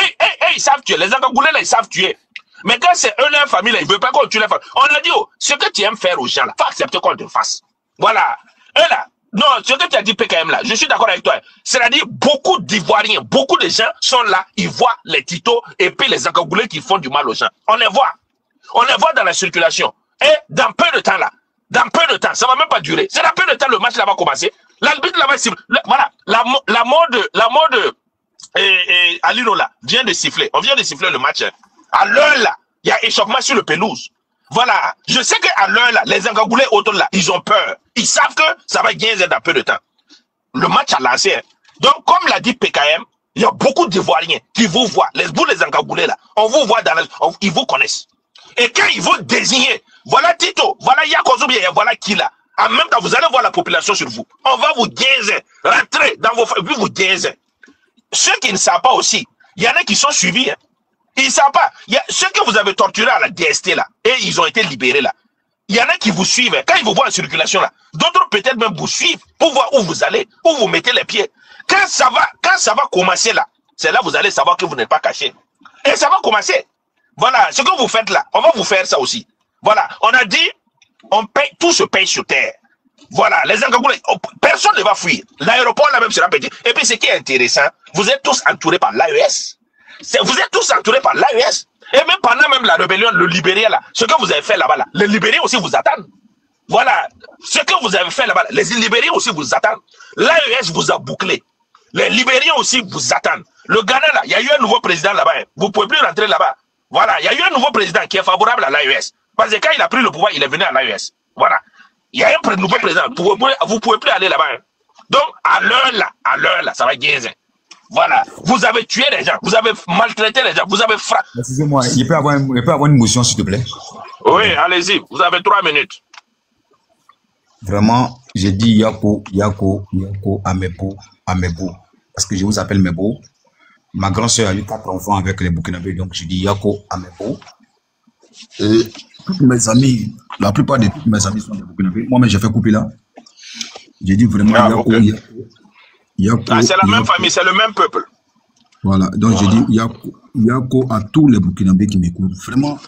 Ils savent tuer. Les Angagoulés là, ils savent tuer. Mais quand c'est eux, leur famille là, ils veulent pas qu'on tue leur famille. On a dit, oh, ce que tu aimes faire aux gens là, faut accepter qu'on te fasse. Voilà. Eux là, non, ce que tu as dit PKM là, je suis d'accord avec toi. C'est-à-dire, beaucoup d'Ivoiriens, beaucoup de gens sont là, ils voient les titos et puis les Angagoulés qui font du mal aux gens. On les voit. On les voit dans la circulation. Et dans peu de temps là, dans peu de temps, ça va même pas durer. C'est dans peu de temps le match là va commencer. L'arbitre là va siffler. Voilà, la mort de Alino là vient de siffler. On vient de siffler le match. À l'heure là, il y a échauffement sur le pelouse. Voilà. Je sais qu'à l'heure là, les Angagoulés autour là, ils ont peur. Ils savent que ça va gagner dans peu de temps. Le match a lancé. Donc, comme l'a dit PKM, il y a beaucoup d'Ivoiriens qui vous voient. Vous les Angagoulés là, on vous voit ils vous connaissent. Et quand ils vont désigner, voilà Tito, voilà Yakozoubi, voilà Kila. En même temps, vous allez voir la population sur vous. On va vous gaiser. Rentrez dans vos familles, vous gaiser. Ceux qui ne savent pas aussi, il y en a qui sont suivis. Hein. Ils ne savent pas. Il y a ceux que vous avez torturés à la DST là, et ils ont été libérés là. Il y en a qui vous suivent. Hein. Quand ils vous voient en circulation là, d'autres peut-être même vous suivent pour voir où vous allez, où vous mettez les pieds. Quand ça va commencer là, c'est là que vous allez savoir que vous n'êtes pas caché. Et ça va commencer. Voilà, ce que vous faites là, on va vous faire ça aussi. Voilà, on a dit, on paye, tout se paye sur terre. Voilà, les Angagoulés, personne ne va fuir. L'aéroport là même sera petit. Et puis ce qui est intéressant, vous êtes tous entourés par l'AES. Vous êtes tous entourés par l'AES. Et même pendant même la rébellion, le Libéria là, ce que vous avez fait là-bas là, les Libériens aussi vous attendent. Voilà, ce que vous avez fait là-bas, les Libériens aussi vous attendent. L'AES vous a bouclé. Les Libériens aussi vous attendent. Le Ghana là, il y a eu un nouveau président là-bas. Hein. Vous ne pouvez plus rentrer là-bas. Voilà, il y a eu un nouveau président qui est favorable à l'AES. Parce que quand il a pris le pouvoir, il est venu à l'AES. Voilà. Il y a un nouveau président. Vous ne pouvez plus aller là-bas. Hein. Donc, à l'heure là, ça va gagner. Voilà. Vous avez tué les gens. Vous avez maltraité les gens. Vous avez frappé. Excusez-moi, il peut avoir une motion, s'il te plaît? Oui, allez-y. Vous avez 3 minutes. Vraiment, j'ai dit Yako, Amebo. Parce que je vous appelle Mebo. Ma grande sœur a eu 4 enfants avec les Burkinabés, donc je dis Yako, Amebo. Et toutes mes amis, la plupart de tous mes amis sont des Burkinabés. Moi-même, j'ai fait couper là. J'ai dit vraiment Yako. C'est la même famille, c'est le même peuple. Voilà, donc j'ai dit Yako à tous les Burkinabés qui m'écoutent. Vraiment,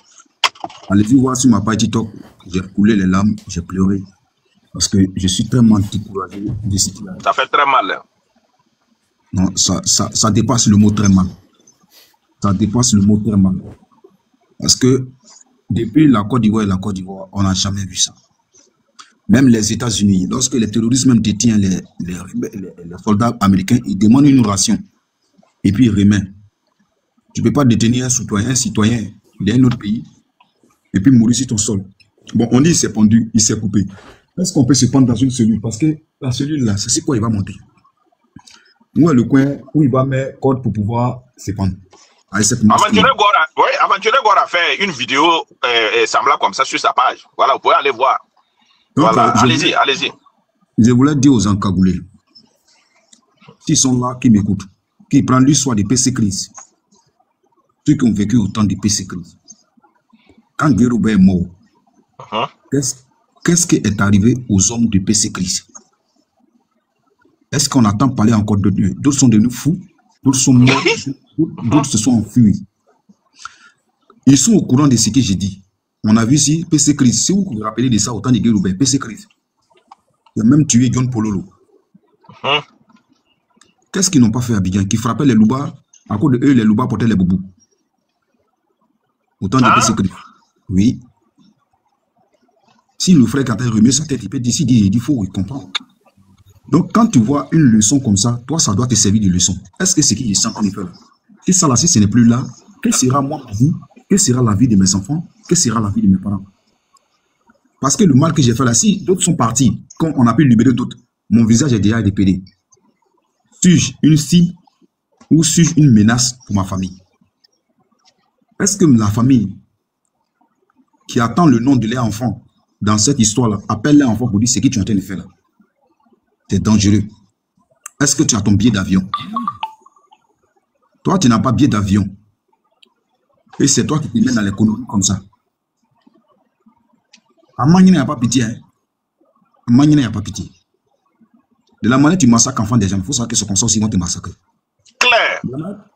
allez-y voir sur ma page TikTok. J'ai coulé les larmes, j'ai pleuré. Parce que je suis tellement découragé de ce qu'il y a. Ça fait très mal. Hein. Non, ça dépasse le mot très mal. Ça dépasse le mot très mal. Parce que depuis la Côte d'Ivoire et la Côte d'Ivoire, on n'a jamais vu ça. Même les États-Unis, lorsque les terroristes même détiennent les soldats américains, ils demandent une ration. Et puis ils remettent. Tu ne peux pas détenir un citoyen d'un autre pays, et puis mourir sur ton sol. Bon, on dit qu'il s'est pendu, il s'est coupé. Est-ce qu'on peut se pendre dans une cellule? Parce que la cellule là, c'est quoi il va monter? Où est le coin où il va mettre code pour pouvoir se pendre? Aventuré Gora a fait une vidéo semblable comme ça sur sa page. Voilà, vous pouvez aller voir. Donc, voilà, allez-y. Je voulais dire aux Angagoulés, s'ils sont là, qui m'écoutent, qui prennent l'histoire des PC Crise, ceux qui ont vécu autant de PC Crise. Quand Guéroube est mort, qu'est-ce qui est arrivé aux hommes de PC Crise? Est-ce qu'on attend parler encore de Dieu? D'autres sont devenus fous, d'autres sont morts, d'autres se sont enfuis. Ils sont au courant de ce que j'ai dit. On a vu ici PC Crise. Si vous vous rappelez de ça, autant de Guéroube, PC Crise. Il a même tué John Pololo. Qu'est-ce qu'ils n'ont pas fait à Abidjan? Qui frappaient les loupas, à cause de eux, les loupas portaient les boubous. Autant de PC Crise. Oui. Si le frère Kater remet sa tête, il peut décider, il dit faux, il comprend. Donc, quand tu vois une leçon comme ça, toi, ça doit te servir de leçon. Est-ce que ce qui est sans en effet là? Et ça là, si ce n'est plus là, quelle sera moi ma vie? Quelle sera la vie de mes enfants? Quelle sera la vie de mes parents? Parce que le mal que j'ai fait là, si d'autres sont partis, quand on a pu libérer d'autres, mon visage est déjà dépédé. Suis-je une cible ou suis-je une menace pour ma famille? Est-ce que la famille qui attend le nom de leur enfant dans cette histoire-là appelle leur enfant pour dire ce que tu es en train de faire là? C'est dangereux. Est-ce que tu as ton billet d'avion? Toi, tu n'as pas billet d'avion. Et c'est toi qui te mets dans l'économie comme ça. À Magné, il n'y a pas pitié. Hein? À Magné, il n'y a pas pitié. De la manière que tu massacres enfants des gens, il faut savoir que c'est comme ça aussi qu'ils vont te massacrer. Claire.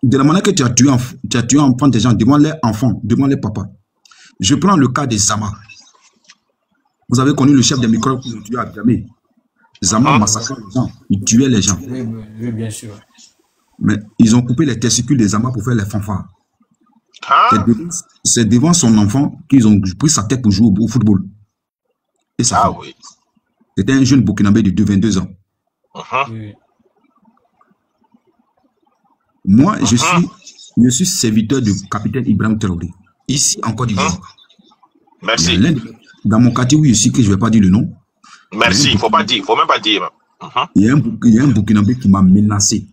De la manière que tu as tué enfants des gens, devant les enfants, devant les papas. Je prends le cas des Zama. Vous avez connu le chef des microbes qui ont tué à Djamé. Zama massacrait les gens, il tuait les gens. Oui, bien sûr. Mais ils ont coupé les testicules des Zama pour faire les fanfares. C'est devant son enfant qu'ils ont pris sa tête pour jouer au football. Et ça oui. C'était un jeune Burkinabé de 22 ans. Oui. Moi, je suis serviteur du capitaine Ibrahim Traoré, ici en Côte d'Ivoire. Merci. Dans mon quartier où je suis, que je ne vais pas dire le nom. Merci, il ne faut pas dire, il ne faut même pas dire. Il y a un Burkinabé qui m'a menacé.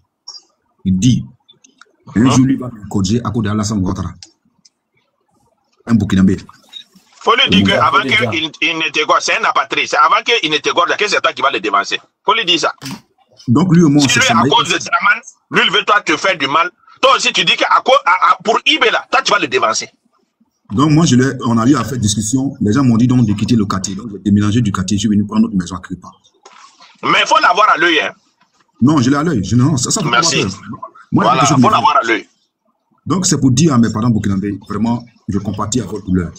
Il dit, un jour, il va me coacher à côté d'Alassane Ouattara. Un Burkinabé. Il faut lui dire qu'avant qu'il ne te gorge, c'est un apatride. C'est avant qu'il ne te gorge, c'est toi qui vas le devancer. Il faut lui dire ça. Donc lui, au moins, si lui, à cause de Draman, lui, il veut toi te faire du mal. Toi aussi, tu dis que pour Ibela, toi, tu vas le devancer. Donc moi, on a eu à faire discussion. Les gens m'ont dit donc de quitter le quartier. Donc j'ai déménagé du quartier. Je suis venu prendre notre maison à Kripa. Mais il faut l'avoir à l'œil. Hein. Non, je l'ai à l'œil. Non, ça merci. Moi, voilà, il faut l'avoir à l'œil. Donc c'est pour dire à mes parents burkinabés, vraiment, je compatis à votre douleur.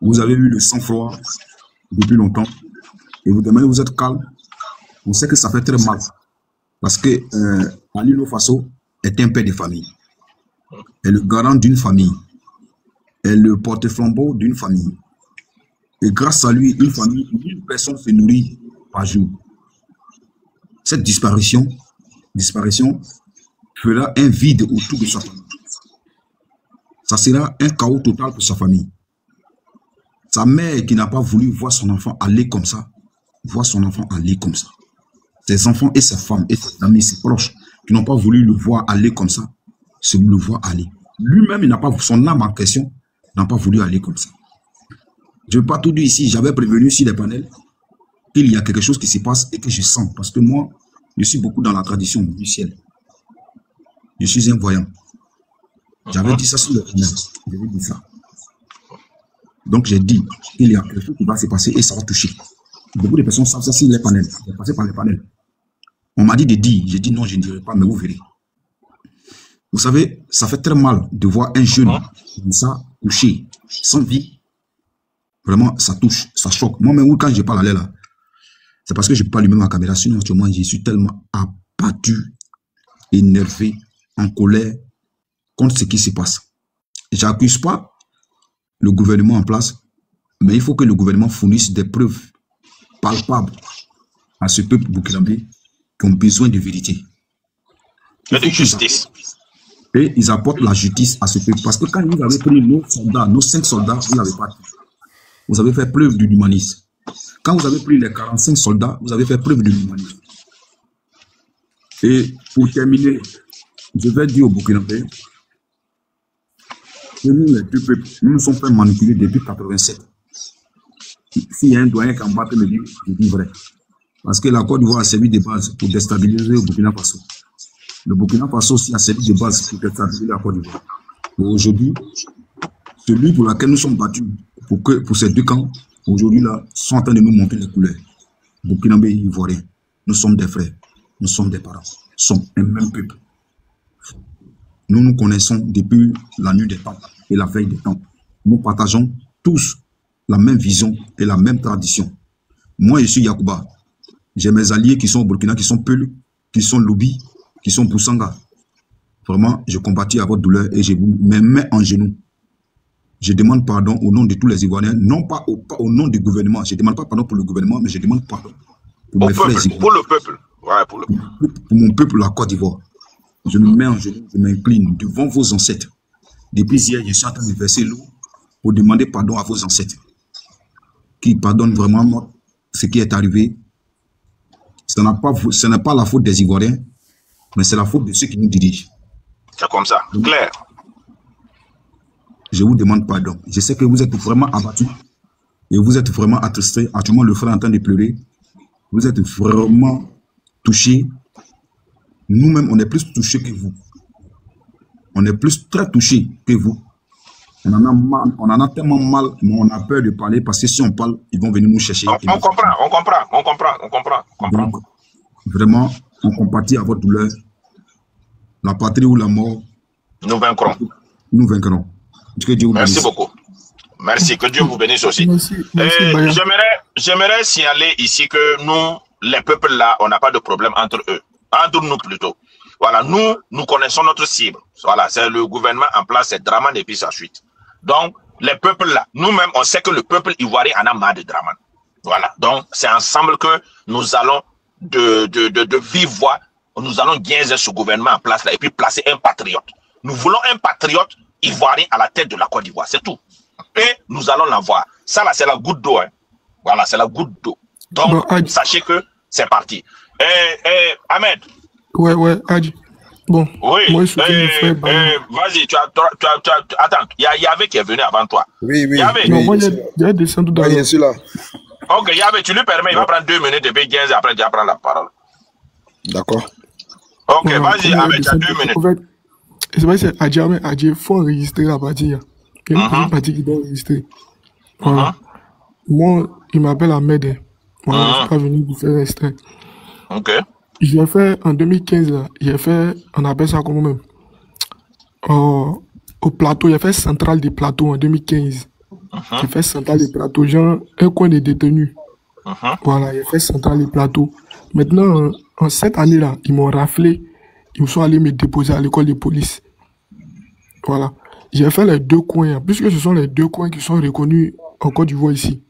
Vous avez eu le sang-froid depuis longtemps. Et vous demandez, vous êtes calme. On sait que ça fait très mal. Parce que Alilo Faso est un père de famille. Est le garant d'une famille. Est le porte-flambeau d'une famille. Et grâce à lui, une famille, 1000 personnes se nourrissent par jour. Cette disparition fera un vide autour de sa famille. Ça sera un chaos total pour sa famille. Sa mère qui n'a pas voulu voir son enfant aller comme ça, voir son enfant aller comme ça. Ses enfants et ses femmes et ses amis, ses proches, qui n'ont pas voulu le voir aller comme ça, c'est le voir aller. Lui-même, il n'a pas, son âme en question, n'a pas voulu aller comme ça. Je ne veux pas tout dire ici, j'avais prévenu sur les panels qu'il y a quelque chose qui se passe et que je sens. Parce que moi, je suis beaucoup dans la tradition du ciel. Je suis un voyant. J'avais dit ça sur le panel. J'avais dit ça. Donc j'ai dit qu'il y a quelque chose qui va se passer et ça va toucher. Beaucoup de personnes savent ça sur les panels. J'ai passé par les panels. On m'a dit de dire. J'ai dit non, je ne dirai pas, mais vous verrez. Vous savez, ça fait très mal de voir un jeune comme ça, touché, sans vie. Vraiment, ça touche, ça choque. Moi-même, quand je parle à là, c'est parce que je ne peux pas allumer ma caméra. Sinon, actuellement, je suis tellement abattu, énervé, en colère contre ce qui se passe. Je n'accuse pas le gouvernement en place, mais il faut que le gouvernement fournisse des preuves palpables à ce peuple burkinabé qui ont besoin de vérité. Et de justice. Et ils apportent la justice à ce peuple. Parce que quand vous avez pris nos soldats, nos 5 soldats, vous n'avez pas tué. Vous avez fait preuve de l'humanisme. Quand vous avez pris les 45 soldats, vous avez fait preuve de l'humanisme. Et pour terminer, je vais dire aux Burkinabés que nous, les deux peuples, nous nous sommes fait manipuler depuis 87. S'il y a un doyen qui en bat, me dit, je dis vrai. Parce que la Côte d'Ivoire a servi de base pour déstabiliser le Burkina Faso. Le Burkina Faso aussi a servi de base pour déstabiliser la Côte d'Ivoire. Aujourd'hui, celui pour lequel nous sommes battus, pour ces deux camps, aujourd'hui là, sont en train de nous montrer les couleurs. Burkinabé et Ivoirien, nous sommes des frères, nous sommes des parents, nous sommes un même peuple. Nous nous connaissons depuis la nuit des temps et la veille des temps. Nous partageons tous la même vision et la même tradition. Moi, je suis Yacouba. J'ai mes alliés qui sont au Burkina, qui sont Peul, qui sont Loubi, qui sont Boussanga. Vraiment, je compatis à votre douleur et je vous mets en genoux. Je demande pardon au nom de tous les Ivoiriens, non pas au nom du gouvernement. Je ne demande pas pardon pour le gouvernement, mais je demande pardon pour mes frères ivoiriens. Pour le peuple. Voilà. Ouais, pour mon peuple, la Côte d'Ivoire. Je me mets en genoux, je m'incline devant vos ancêtres. Depuis hier, je suis en train de verser l'eau pour demander pardon à vos ancêtres. Qui pardonnent vraiment ce qui est arrivé. Ce n'est pas la faute des Ivoiriens, mais c'est la faute de ceux qui nous dirigent. C'est comme ça, clair. Je vous demande pardon. Je sais que vous êtes vraiment abattus et vous êtes vraiment attristés. Actuellement, le frère est en train de pleurer. Vous êtes vraiment touchés. Nous-mêmes, on est plus touchés que vous. On est plus très touchés que vous. On en a mal, on en a tellement mal, mais on a peur de parler parce que si on parle, ils vont venir nous chercher. On comprend. Donc, vraiment, on compatit à votre douleur. La patrie ou la mort. Nous vaincrons. Nous vaincrons. Que Dieu vous bénisse. Merci beaucoup. Merci, que Dieu vous bénisse aussi. Merci, j'aimerais signaler ici que nous, les peuples là, on n'a pas de problème entre eux. Entre nous plutôt. Voilà, nous connaissons notre cible. Voilà, c'est le gouvernement en place, c'est Dramane et puis sa suite. Donc, les peuples là, nous-mêmes, on sait que le peuple ivoirien en a marre de Dramane. Voilà, donc c'est ensemble que nous allons de vive voix, nous allons gagner ce gouvernement en place là et puis placer un patriote. Nous voulons un patriote ivoirien à la tête de la Côte d'Ivoire, c'est tout. Et nous allons l'envoyer. Ça là, c'est la goutte d'eau. Hein. Voilà, c'est la goutte d'eau. Donc, sachez que c'est parti. Ahmed. Ouais, Adji. Bon, oui, moi, je suis vas-y, attends, il y avait qui est venu avant toi. Oui. Non, moi, il y a descendu dans je suis là. Ok, Yahvé, tu lui permets, il va prendre 2 minutes et puis 15 et après tu vas prendre la parole. D'accord. Ok, vas-y, Ahmed, tu as 2 minutes. En fait, c'est vrai, c'est Adji, il faut enregistrer la partie. Il y a une partie qui doit enregistrer. Voilà. Moi, il m'appelle Ahmed. Voilà, je suis pas venu vous faire extrait. Ok. J'ai fait en 2015, là, on appelle ça comment même, au plateau, j'ai fait centrale des plateaux en 2015. J'ai fait centrale des plateaux, genre un coin de détenus. Voilà, j'ai fait centrale des plateaux. Maintenant, en cette année-là, ils m'ont raflé, ils sont allés me déposer à l'école de police. Voilà. J'ai fait les 2 coins, puisque ce sont les 2 coins qui sont reconnus en Côte d'Ivoire ici.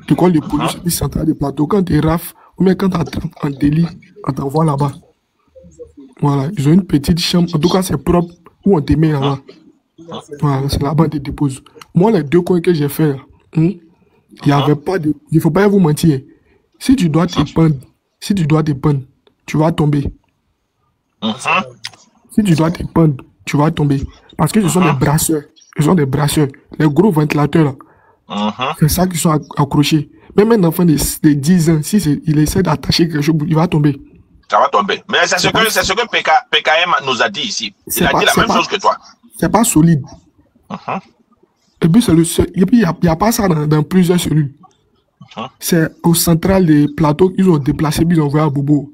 L'école de police et centrale des plateaux. Quand tu es raf, ou bien quand tu attrapes un délit, on t'envoie là-bas. Voilà, ils ont une petite chambre, en tout cas c'est propre, où on te met là-bas. Voilà, c'est là-bas qu'on te dépose. Moi, les 2 coins que j'ai fait, il n'y avait pas de... Il ne faut pas vous mentir. Si tu dois te pendre, tu vas tomber. Si tu dois te pendre, tu vas tomber. Parce que ce sont des brasseurs. Ce sont des brasseurs. Les gros ventilateurs là. C'est ça qui sont accrochés. Même un enfant de 10 ans, si il essaie d'attacher quelque chose, il va tomber. Ça va tomber. Mais c'est ce que PKM nous a dit ici. Il a dit la même chose que toi. C'est pas solide. Et puis, il n'y a pas ça dans plusieurs cellules. C'est au central des plateaux qu'ils ont déplacé, puis ils ont envoyé à Bobo.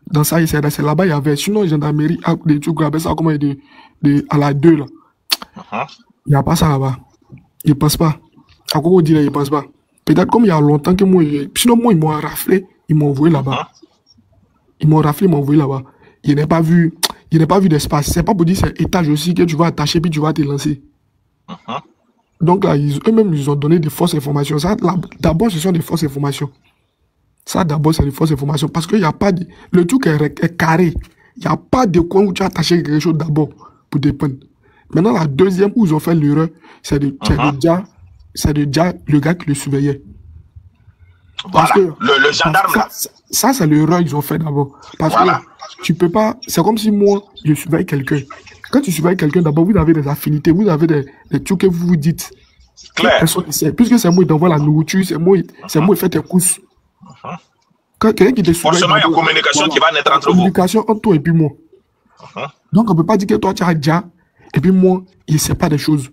Dans ça, c'est là-bas, il y avait. Sinon, les gendarmeries, des trucs, ça comment à la 2 là. Il n'y a pas ça là-bas. Ils ne pensent pas. À quoi on dit là, ils ne pensent pas. Peut-être comme il y a longtemps que moi, sinon moi, ils m'ont raflé, ils m'ont envoyé là-bas. Ils m'ont raflé, ils m'ont envoyé là-bas. Il n'a pas vu d'espace. C'est pas pour dire c'est étage aussi que tu vas attacher puis tu vas te lancer. Donc là, eux-mêmes, ils ont donné des fausses informations. Ça, d'abord, ce sont des fausses informations. Ça, d'abord, c'est des fausses informations. Parce qu'il n'y a pas de... Le truc est carré. Il n'y a pas de coin où tu as attaché quelque chose d'abord pour dépendre. Maintenant, la deuxième où ils ont fait l'erreur, c'est déjà le gars qui le surveillait. Parce voilà, que, le gendarme là. Ça c'est l'erreur qu'ils ont fait d'abord. Parce que tu peux pas... C'est comme si moi, je surveille quelqu'un. Quand tu surveilles quelqu'un, d'abord, vous avez des affinités, vous avez des trucs que vous vous dites. Claire. Puisque c'est moi qui t'envoie la nourriture, c'est moi qui fais tes courses. Quand quelqu'un qui te surveille... Forcément, il y a une communication qui va naître entre vous. Communication entre toi et puis moi. Donc, on ne peut pas dire que toi, tu as déjà... Et puis moi, il ne sait pas des choses.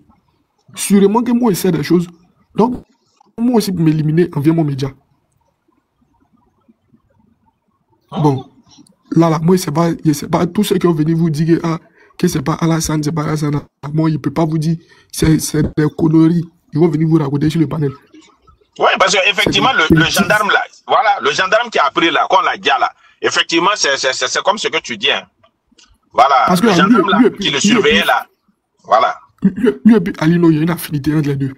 Sûrement que moi, il sait des choses. Donc, moi aussi, pour m'éliminer, envie mon média. Bon, là, moi, il ne sait pas tous ceux qui ont venu vous dire que c'est pas Alassane, c'est pas Alassane. Moi, il ne peut pas vous dire c'est des conneries. Ils vont venir vous raconter sur le panel. Oui, parce qu'effectivement, le gendarme là, voilà, le gendarme qui a pris là, qu'on l'a dit là, effectivement, c'est comme ce que tu dis. Hein. Voilà, parce que le gendarme là, qui le surveillait là. Voilà. Lui et Alino, il y a une affinité entre les deux.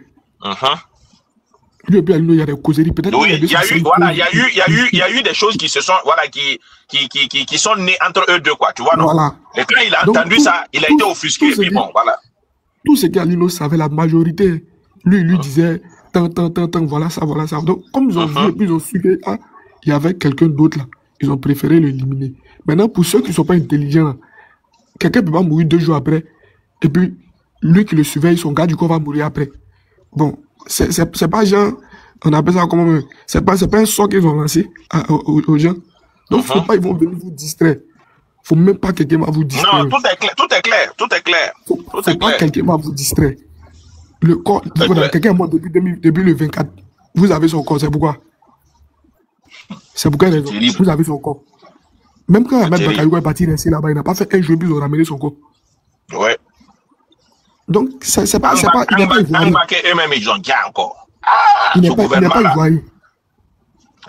Lui et puis Alilo, il y a des causeries. Peut-être oui, il y a eu des choses qui se sont, voilà, qui sont nées entre eux deux, quoi, tu vois, non? Voilà. Et quand il a entendu ça, il a été offusqué, et puis bon, voilà. Tout ce qu'Alilo savait, la majorité, lui, il lui disait, voilà ça, voilà ça. Donc, comme ils ont vu, ils ont su qu'il y avait quelqu'un d'autre là, ils ont préféré l'éliminer. Maintenant, pour ceux qui ne sont pas intelligents, quelqu'un peut pas mourir 2 jours après, et puis lui qui le surveille, son gars du corps va mourir après. Bon, c'est pas genre, on appelle ça comment, c'est pas un sort qu'ils ont lancé aux gens. Donc, faut pas, ils vont venir vous distraire. Faut même pas que quelqu'un va vous distraire. Non, tout est clair. Faut pas que quelqu'un va vous distraire. Le corps, quelqu'un est mort depuis le 24. Vous avez son corps, c'est pourquoi? C'est pourquoi vous avez son corps. Même quand Ahmed Bakayoko est parti rester là-bas, il n'a pas fait un jour, puis ils ont ramené son corps. Ouais. Donc, c'est pas, il n'est pas ivoirien. Eux-mêmes, ils ont déjà encore. Il n'est pas ivoirien.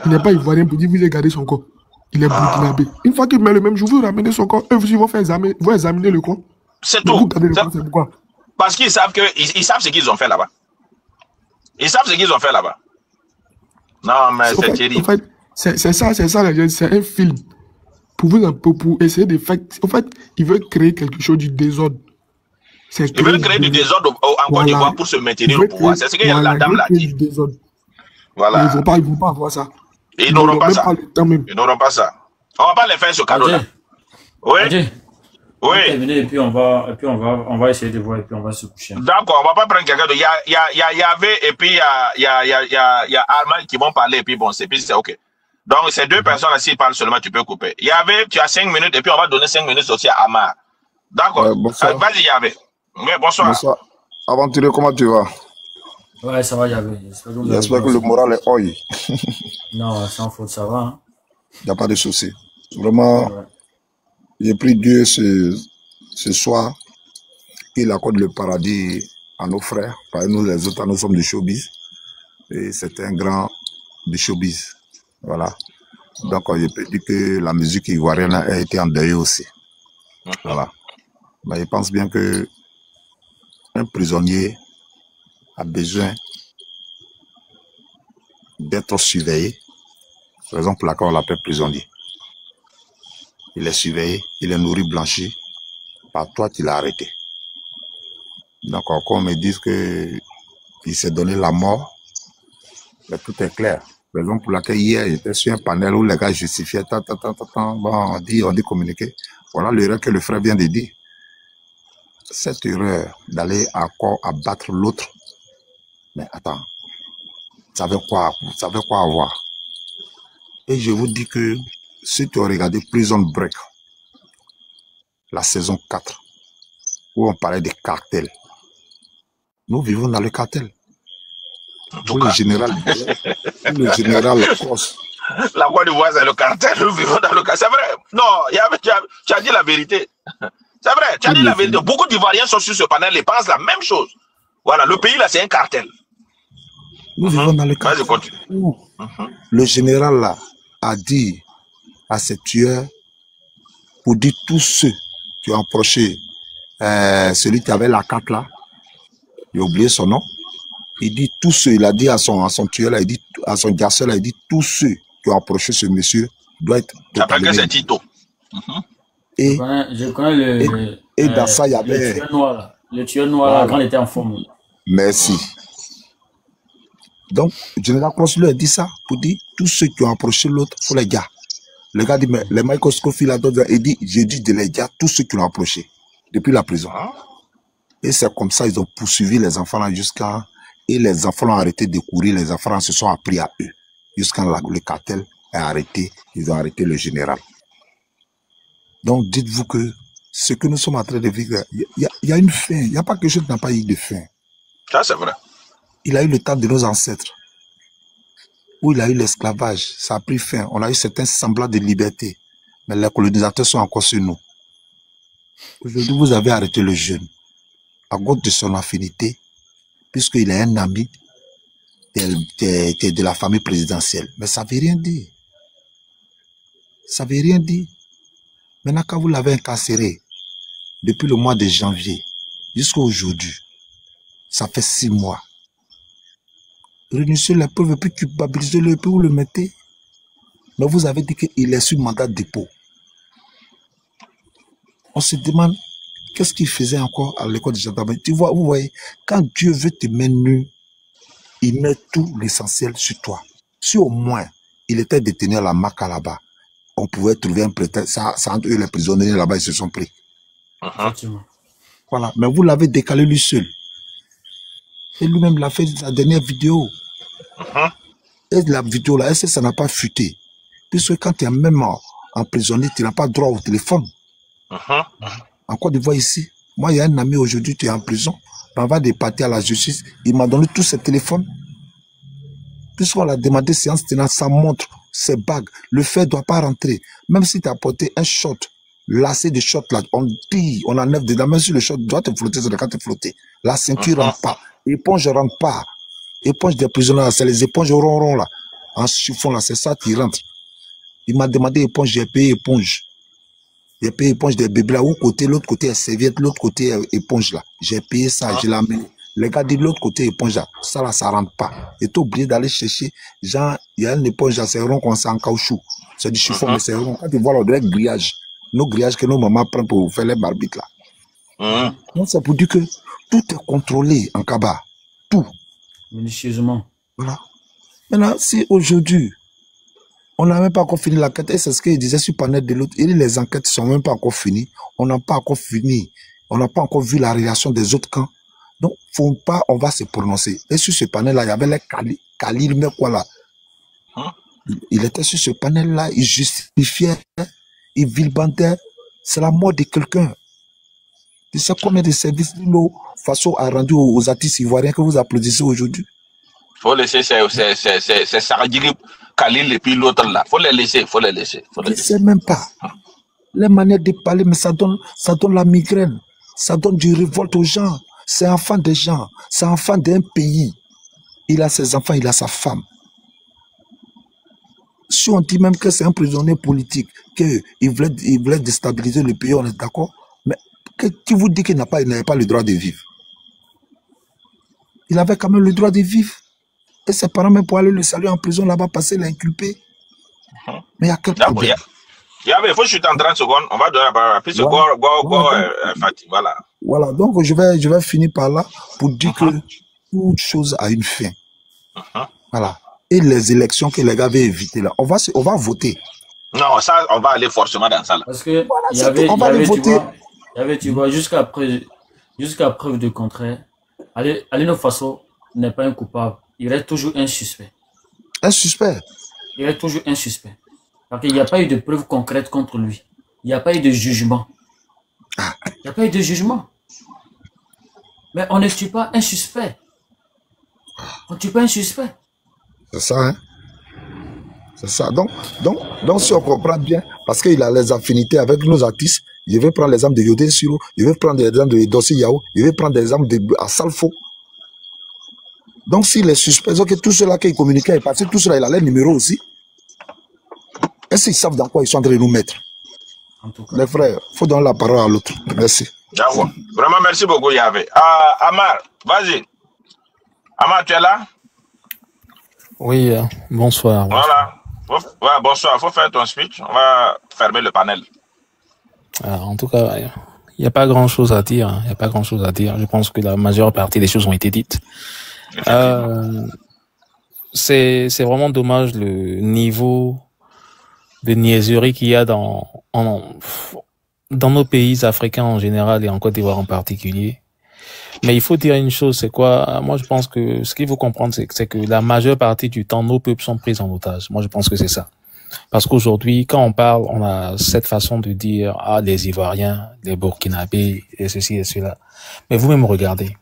Il n'est pas ivoirien pour dire vous avez gardé son corps. Il est burkinabé. Une fois qu'il met le même jour, vous ramenez son corps, eux aussi vont examiner le corps. C'est tout. C'est pourquoi? Parce qu'ils savent ce qu'ils ont fait là-bas. Ils savent ce qu'ils ont fait là-bas. Non, mais c'est terrible. En fait, c'est ça, c'est un film. Pour essayer de faire. En fait, ils veulent créer quelque chose du désordre. Ils veulent créer du désordre en Côte d'Ivoire pour se maintenir au pouvoir. C'est ce que la dame l'a dit. Voilà. Ils vont pas avoir ça. Ils n'auront pas ça. Ils n'auront pas ça. On va pas les faire ce cadeau-là. Oui. Oui. Et puis on va essayer de voir et puis on va se coucher. D'accord, on va pas prendre quelqu'un de. Il y avait et puis il y a Armand qui vont parler et puis bon, c'est ok. Donc ces deux personnes là, s'ils parlent seulement, tu peux couper. Tu as 5 minutes et puis on va donner 5 minutes aussi à Amar. D'accord. Vas-y, Yahvé. Oui, bonsoir. Bonsoir. Aventurier, comment tu vas? Ouais, ça va, Yahvé. J'espère que le moral est oi. Non, sans faute, ça va. Hein? Il n'y a pas de souci. Vraiment, j'ai pris Dieu ce soir qu'il accorde le paradis à nos frères. Parce que nous, les autres, nous sommes du showbiz. Et c'est un grand du showbiz. Voilà. Donc, je peux dire que la musique ivoirienne a été endeuillée aussi. Voilà. Mais je pense bien que un prisonnier a besoin d'être surveillé. Raison pour laquelle on l'appelle prisonnier. Il est surveillé, il est nourri, blanchi. Par toi, tu l'as arrêté. Donc, quand on me dit qu'il s'est donné la mort, mais tout est clair. Raison pour laquelle hier, j'étais sur un panel où les gars justifiaient, bon, on dit communiquer. Voilà l'erreur que le frère vient de dire. Cette erreur d'aller encore abattre l'autre, mais attends, ça veut quoi avoir? Et je vous dis que si tu as regardé Prison Break, la saison 4, où on parlait des cartels, nous vivons dans le cartel. Le général Cross. La Côte d'Ivoire, c'est le cartel, nous vivons dans le cartel. C'est vrai. Non, tu as dit la vérité. C'est vrai, tu as dit la vérité. Beaucoup d'Ivoiriens sont sur ce panel et pensent la même chose. Voilà, le pays là, c'est un cartel. Nous vivons dans le cartel. Le général là a dit à ses tueurs pour dire tous ceux qui ont approché celui qui avait la carte là, j'ai oublié son nom, il dit tous ceux, il a dit à son tueur là, il dit à son garçon là, il dit tous ceux qui ont approché ce monsieur doivent être totalement. C'est Tito. Je connais et dans ça, il y avait... Le tueur noir, là, quand il était en forme. Merci. Donc, Général Cross lui a dit ça pour dire tous ceux qui ont approché l'autre, il faut les gars. Le gars dit, mais les Michael Scofield, il dit, j'ai dit de les gars, tous ceux qui l'ont approché depuis la prison. Et c'est comme ça, ils ont poursuivi les enfants là jusqu'à... Et les enfants ont arrêté de courir, les enfants se sont appris à eux. Jusqu'à le cartel est arrêté, ils ont arrêté le général. Donc, dites-vous que ce que nous sommes en train de vivre, il y a une fin. Il n'y a pas quelque chose qui n'a pas eu de fin. Ça, c'est vrai. Il a eu le temps de nos ancêtres, où il a eu l'esclavage. Ça a pris fin. On a eu certains semblants de liberté. Mais les colonisateurs sont encore sur nous. Aujourd'hui, vous avez arrêté le jeune, à cause de son affinité, puisqu'il est un ami de la famille présidentielle. Mais ça ne veut rien dire. Ça ne veut rien dire. Maintenant, quand vous l'avez incarcéré, depuis le mois de janvier jusqu'à aujourd'hui, ça fait 6 mois. réunissez les preuves et puis culpabilisez-le et puis vous le mettez. Mais vous avez dit qu'il est sur mandat de dépôt. On se demande qu'est-ce qu'il faisait encore à l'école de gendarmerie. Tu vois, vous voyez, quand Dieu veut te mettre nu, il met tout l'essentiel sur toi. Si au moins il était détenu à la Maka là-bas, on pouvait trouver un prétexte. Ça entre eux, les prisonniers là-bas, ils se sont pris. Voilà. Mais vous l'avez décalé lui seul. Et lui-même l'a fait sa dernière vidéo. Et la vidéo là, est-ce que ça n'a pas fuité? Puisque quand tu es même emprisonné, tu n'as pas droit au téléphone. En Côte d'Ivoire ici, moi il y a un ami aujourd'hui, tu es en prison, on va départir à la justice, il m'a donné tous ses téléphones. Puisqu'on l'a demandé séance tenante, sa montre, ses bagues, le fait ne doit pas rentrer. Même si tu as porté un short, lacet de short là, on dit, on enlève dedans, même si le short doit te flotter, ça doit te flotter. La ceinture ne rentre pas, l'éponge ne rentre pas. Éponge des prisonniers, c'est les éponges ronds là, en chiffon là, c'est ça qui rentre. Il m'a demandé éponge, j'ai payé éponge. J'ai payé éponge des bébés là, où côté, l'autre côté est serviette, l'autre côté est éponge là. J'ai payé ça, je l'ai amené. Les gars disent l'autre côté éponge là, ça rentre pas. Et t'es obligé d'aller chercher, genre, il y a une éponge là, c'est rond comme ça en caoutchouc. C'est du chiffon, mais c'est rond. Quand tu vois le vrai grillage, nos grillages que nos mamans prennent pour faire les barbiques là. Donc c'est pour dire que tout est contrôlé en Kaba. Tout. Minutieusement. Voilà. Maintenant, si aujourd'hui, on n'a même pas encore fini l'enquête, et c'est ce qu'il disait sur le panel de l'autre, les enquêtes ne sont même pas encore finies, on n'a pas encore fini, on n'a pas encore vu la réaction des autres camps. Donc, faut pas, on va se prononcer. Et sur ce panel-là, il y avait les Khalil, mais quoi là? Il était sur ce panel-là, il justifiait, il vilebandait, c'est la mort de quelqu'un. Tu sais combien de services nos façon a rendu aux artistes ivoiriens que vous applaudissez aujourd'hui? Faut laisser c'est Saradjiri, Khalil et puis l'autre là. Faut les laisser. Je ne sais même pas. Les manières de parler, mais ça donne la migraine. Ça donne du révolte aux gens. C'est enfant des gens. C'est enfant d'un pays. Il a ses enfants, il a sa femme. Si on dit même que c'est un prisonnier politique, qu'il voulait déstabiliser le pays, on est d'accord. Mais qui vous dit qu'il n'avait pas le droit de vivre? Il avait quand même le droit de vivre. Et ses parents, même pour aller le saluer en prison là-bas, passer l'inculpé. Mais il y a quel problème? Il faut que je suis en 30 secondes. On va donner la parole. Puis Fatih, voilà. Voilà, donc je vais finir par là pour dire que toute chose a une fin. Voilà. Et les élections que les gars avaient éviter là, on va voter. Non, ça, on va aller forcément dans ça là. Parce que on va aller voter. Tu vois, jusqu'à preuve de contraire, Alino Faso n'est pas un coupable. Il reste toujours un suspect. Un suspect? Il reste toujours un suspect. Parce qu'il n'y a pas eu de preuves concrètes contre lui. Il n'y a pas eu de jugement. Il n'y a pas eu de jugement. Mais on ne tue pas un suspect. On ne tue pas un suspect. C'est ça, hein? C'est ça. Donc, si on comprend bien, parce qu'il a les affinités avec nos artistes, je vais prendre l'exemple de Yodé Siro, je vais prendre l'exemple de Dossi Yao, je vais prendre l'exemple de Salfo. Donc, si les suspects, ok, tout cela qui communiquait, parce que tout cela, il a les numéros aussi. Est-ce qu'ils savent dans quoi ils sont en train de nous mettre? Les frères, il faut donner la parole à l'autre. Merci. D'accord. Vraiment, merci beaucoup, Yahvé. Amar, vas-y. Amar, tu es là? Oui, bonsoir. Voilà. Bonsoir. Il faut faire ton speech. On va fermer le panel. En tout cas, il n'y a pas grand-chose à dire. Je pense que la majeure partie des choses ont été dites. C'est vraiment dommage le niveau de niaiserie qu'il y a dans nos pays africains en général et en Côte d'Ivoire en particulier. Mais il faut dire une chose, c'est quoi? Moi, je pense que ce qu'il faut comprendre, c'est que la majeure partie du temps, nos peuples sont pris en otage. Moi, je pense que c'est ça. Parce qu'aujourd'hui, quand on parle, on a cette façon de dire, les Ivoiriens, les Burkinabés, et ceci et cela. Mais vous-même regardez.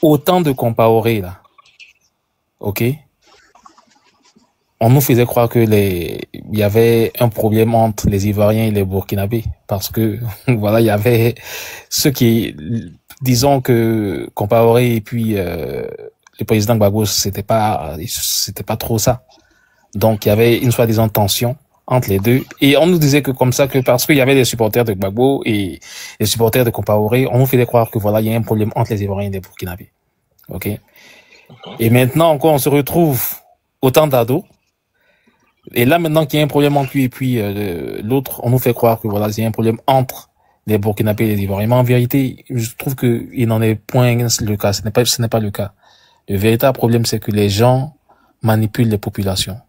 Autant de Compaoré, là. OK? On nous faisait croire que il y avait un problème entre les Ivoiriens et les Burkinabés. Parce que, voilà, il y avait ceux qui, disons que Compaoré et puis, le président Gbagbo, c'était pas trop ça. Donc, il y avait une soi-disant tension entre les deux. Et on nous disait que comme ça, que parce qu'il y avait des supporters de Gbagbo et des supporters de Compaoré, on nous faisait croire que voilà, il y a un problème entre les Ivoiriens et les Burkinabés. Ok. Et maintenant, encore, on se retrouve autant d'ados. Et là, maintenant qu'il y a un problème entre lui et puis l'autre, on nous fait croire que voilà, il y a un problème entre les Burkinabés et les Ivoiriens. Mais en vérité, je trouve que il n'en est point le cas. Ce n'est pas le cas. Le véritable problème, c'est que les gens manipulent les populations.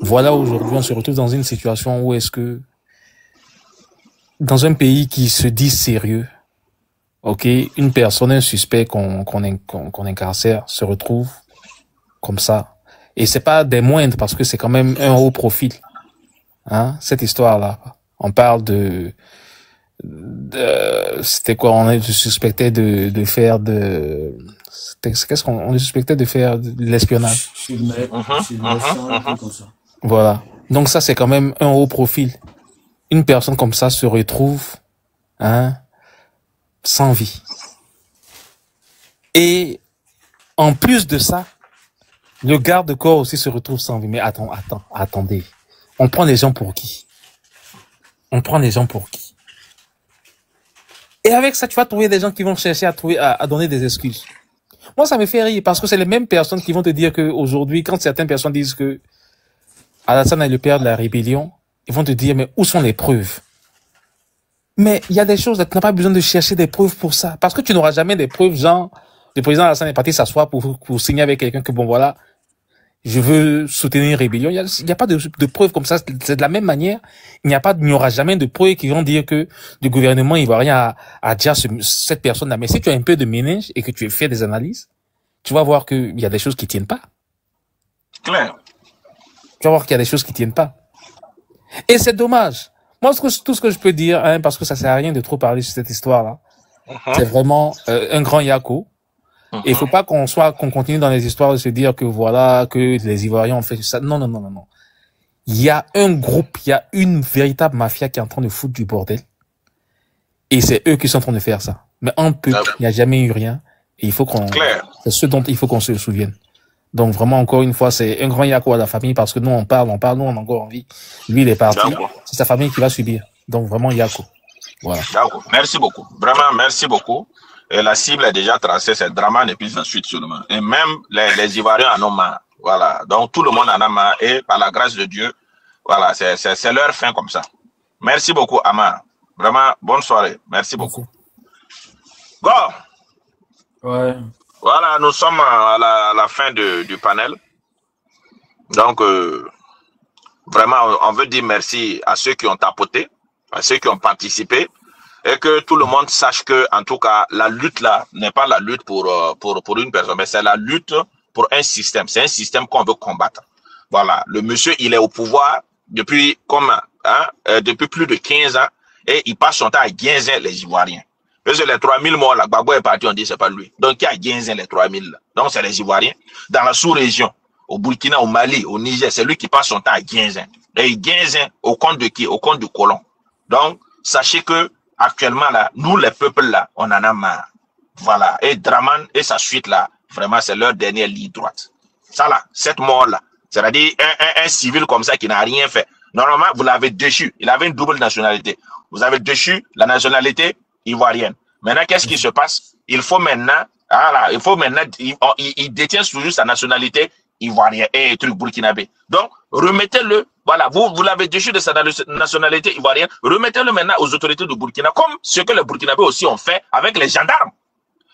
Voilà, aujourd'hui, on se retrouve dans une situation où est-ce que, dans un pays qui se dit sérieux, ok, une personne, un suspect qu'on incarcère se retrouve comme ça. Et c'est pas des moindres parce que c'est quand même un haut profil. Hein, cette histoire-là. On parle c'était quoi? On suspectait de faire qu'est-ce qu'on le suspectait de faire de l'espionnage. Voilà. Donc ça, c'est quand même un haut profil. Une personne comme ça se retrouve, hein, sans vie. Et en plus de ça, le garde-corps aussi se retrouve sans vie. Mais attendez. On prend les gens pour qui? Et avec ça, tu vas trouver des gens qui vont chercher à donner des excuses. Moi, ça me fait rire parce que c'est les mêmes personnes qui vont te dire que aujourd'hui, quand certaines personnes disent que Alassane est le père de la rébellion, ils vont te dire, mais où sont les preuves? Mais il y a des choses, tu n'as pas besoin de chercher des preuves pour ça. Parce que tu n'auras jamais des preuves, genre, le président Alassane est parti s'asseoir pour signer avec quelqu'un que bon voilà, je veux soutenir une rébellion. Il n'y a pas de preuves comme ça. C'est de la même manière. Il n'y aura jamais de preuves qui vont dire que le gouvernement ivoirien a déjà cette personne-là. Mais si tu as un peu de ménage et que tu fais des analyses, tu vas voir qu'il y a des choses qui tiennent pas. Clair. Tu vas voir qu'il y a des choses qui tiennent pas. Et c'est dommage. Moi, tout ce que je peux dire, hein, parce que ça sert à rien de trop parler sur cette histoire-là, c'est vraiment un grand yako. Et il faut pas qu'on continue dans les histoires de se dire que voilà, que les Ivoiriens ont fait ça. Non. Il y a un groupe, il y a une véritable mafia qui est en train de foutre du bordel. Et c'est eux qui sont en train de faire ça. Mais en peu, il n'y a jamais eu rien. Et il faut c'est ce dont il faut qu'on se souvienne. Donc vraiment, encore une fois, c'est un grand yako à la famille parce que nous, on parle, nous, on a encore envie. Lui, il est parti. C'est sa famille qui va subir. Donc vraiment, yako. Voilà. D'accord. Merci beaucoup. Vraiment, merci beaucoup. Et la cible est déjà tracée, c'est Dramane et puis ensuite seulement. Et même les Ivoiriens en ont marre. Voilà. Donc tout le monde en a marre. Et par la grâce de Dieu, voilà, c'est leur fin comme ça. Merci beaucoup, Amar. Vraiment, bonne soirée. Merci beaucoup. Go! Ouais. Voilà, nous sommes à la fin du panel. Donc, vraiment, on veut dire merci à ceux qui ont tapoté, à ceux qui ont participé. Et que tout le monde sache que, en tout cas, la lutte là n'est pas la lutte pour une personne, mais c'est la lutte pour un système. C'est un système qu'on veut combattre. Voilà. Le monsieur, il est au pouvoir depuis depuis plus de 15 ans et il passe son temps à guinzer les Ivoiriens. Parce que les 3000 morts là, Gbagbo est parti, on dit c'est pas lui. Donc, qui a guinzer les 3000 là? Donc, c'est les Ivoiriens. Dans la sous-région, au Burkina, au Mali, au Niger, c'est lui qui passe son temps à guinzer. Et il guinzer au compte de qui? Au compte du colon. Donc, sachez que actuellement, là, nous, les peuples, là, on en a marre. Voilà. Et Dramane et sa suite, là, vraiment, c'est leur dernière ligne droite. Ça, là, cette mort-là, c'est-à-dire un civil comme ça qui n'a rien fait. Normalement, vous l'avez déchu. Il avait une double nationalité. Vous avez déchu la nationalité ivoirienne. Maintenant, qu'est-ce qui se passe? Il maintenant, il détient toujours sa nationalité ivoirienne et truc burkinabé. Donc, remettez-le. Voilà, vous l'avez déchu de sa nationalité ivoirienne, remettez-le maintenant aux autorités du Burkina, comme ce que les Burkinabés aussi ont fait avec les gendarmes,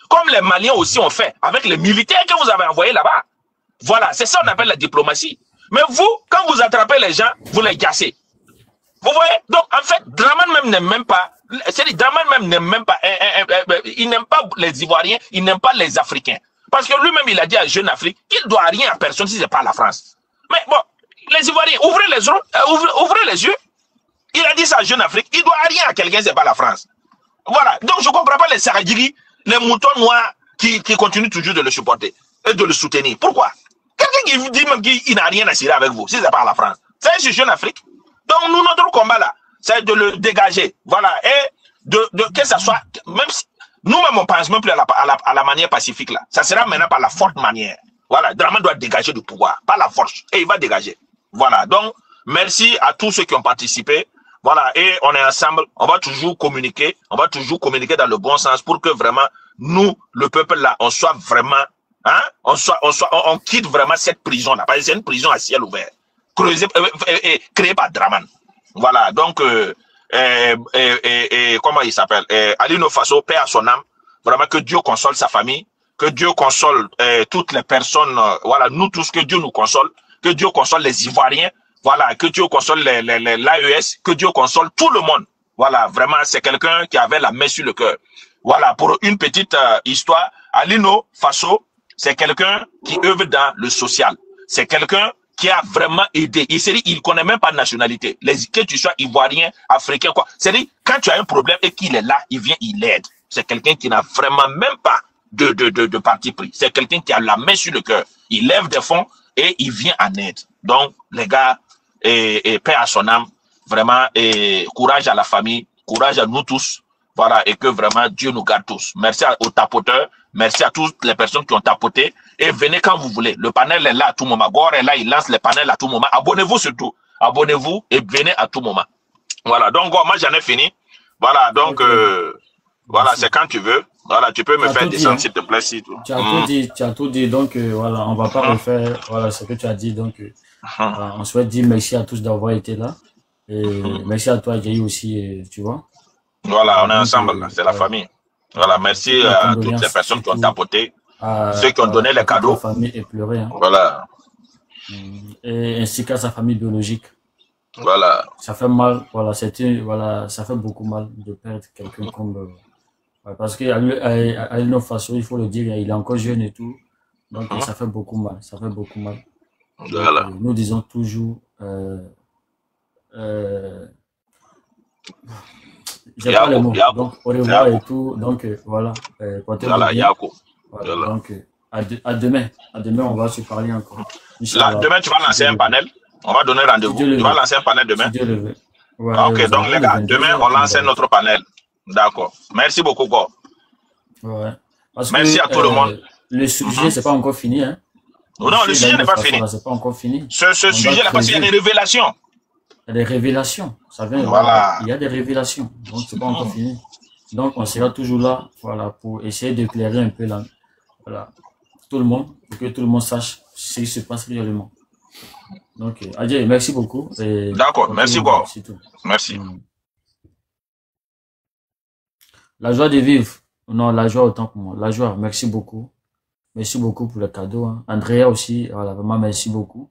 comme les Maliens aussi ont fait avec les militaires que vous avez envoyés là-bas. Voilà, c'est ça qu'on appelle la diplomatie. Mais vous, quand vous attrapez les gens, vous les gassez. Vous voyez? Donc, en fait, Dramane même n'aime même pas, c'est-à-dire Dramane même n'aime même pas, il n'aime pas les Ivoiriens, il n'aime pas les Africains. Parce que lui-même, il a dit à Jeune Afrique qu'il ne doit rien à personne si ce n'est pas la France. Mais bon, les Ivoiriens, ouvrez les yeux. Il a dit ça à Jeune Afrique. Il ne doit rien à quelqu'un, c'est pas la France. Voilà. Donc, je ne comprends pas les Saradjiri, les moutons noirs qui continuent toujours de le supporter et de le soutenir. Pourquoi? Quelqu'un qui dit même qu'il n'a rien à cirer avec vous, si ce n'est pas la France. C'est Jeune Afrique. Donc, nous, notre combat là, c'est de le dégager. Voilà. Et que ça soit, même si nous-mêmes, on ne pense même plus à la manière pacifique là. Ça sera maintenant par la forte manière. Voilà. Dramane doit dégager du pouvoir, pas la force. Et il va dégager. Voilà, donc merci à tous ceux qui ont participé. Voilà, et on est ensemble, on va toujours communiquer dans le bon sens pour que vraiment, nous, le peuple là, on soit vraiment Hein? On quitte vraiment cette prison-là. Parce que c'est une prison à ciel ouvert. Créée par Draman. Voilà, donc, comment il s'appelle? Alino Faso, paix à son âme. Vraiment que Dieu console sa famille. Que Dieu console toutes les personnes. Voilà, nous tous, que Dieu nous console. Que Dieu console les Ivoiriens. Voilà, que Dieu console l'AES. Que Dieu console tout le monde. Voilà, vraiment, c'est quelqu'un qui avait la main sur le cœur. Voilà, pour une petite histoire, Alino Faso, c'est quelqu'un qui œuvre dans le social. C'est quelqu'un qui a vraiment aidé. Il ne connaît même pas de nationalité. Que tu sois ivoirien, africain, quoi. C'est-à-dire, quand tu as un problème et qu'il est là, il vient, il aide. C'est quelqu'un qui n'a vraiment même pas de parti pris. C'est quelqu'un qui a la main sur le cœur. Il lève des fonds et il vient en aide. Donc, les gars, et paix à son âme, vraiment, et courage à la famille, courage à nous tous. Voilà, et que vraiment Dieu nous garde tous. Merci aux tapoteurs, merci à toutes les personnes qui ont tapoté. Et venez quand vous voulez. Le panel est là à tout moment. Gore est là, il lance les panels à tout moment. Abonnez-vous surtout. Abonnez-vous et venez à tout moment. Voilà, donc moi j'en ai fini. Voilà, donc voilà, c'est quand tu veux. Voilà, tu peux me faire descendre s'il te plaît. Si tout. Tu as tout dit, tu as tout dit. Donc voilà, on va pas refaire voilà, ce que tu as dit. Donc on souhaite dire merci à tous d'avoir été là. Et merci à toi, Jay aussi, tu vois. Voilà, on est ensemble là, c'est la famille. Voilà, merci à toutes les personnes qui ont tapoté, ceux qui ont donné les cadeaux. Sa famille est pleurée. Hein. Voilà. Et ainsi qu'à sa famille biologique. Voilà. Ça fait mal, voilà, voilà, ça fait beaucoup mal de perdre quelqu'un comme. Parce qu'à Alino Faso, il faut le dire, il est encore jeune et tout. Donc ça fait beaucoup mal, ça fait beaucoup mal. Voilà. Donc, nous disons toujours. J'ai pas les mots. Donc, au revoir et tout. Donc, voilà. Voilà, Yako. Voilà. Donc, à demain. À demain, on va se parler encore. Là, demain, tu vas lancer un panel. On va donner rendez-vous. Tu vas lancer un panel demain. Ouais, ok, donc les gars, demain, on lance un autre panel. D'accord. Merci beaucoup, Go. Ouais. Merci à tout le monde. Le sujet, c'est pas encore fini. Hein. Non, le sujet n'est pas fini. C'est pas encore fini. Ce sujet-là, parce qu'il y a des révélations. Il y a des révélations. Ça vient, voilà. Il y a des révélations. Donc, c'est pas encore fini. Donc, on sera toujours là, voilà, pour essayer d'éclairer un peu là, voilà, tout le monde, pour que tout le monde sache ce qui se passe réellement. Donc, Adjei, merci beaucoup. D'accord, merci beaucoup. Merci. La joie de vivre. Non, la joie autant pour moi. La joie, merci beaucoup. Merci beaucoup pour le cadeau. Hein. Andrea aussi, voilà, vraiment merci beaucoup.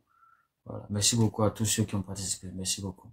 Voilà. Merci beaucoup à tous ceux qui ont participé. Merci beaucoup.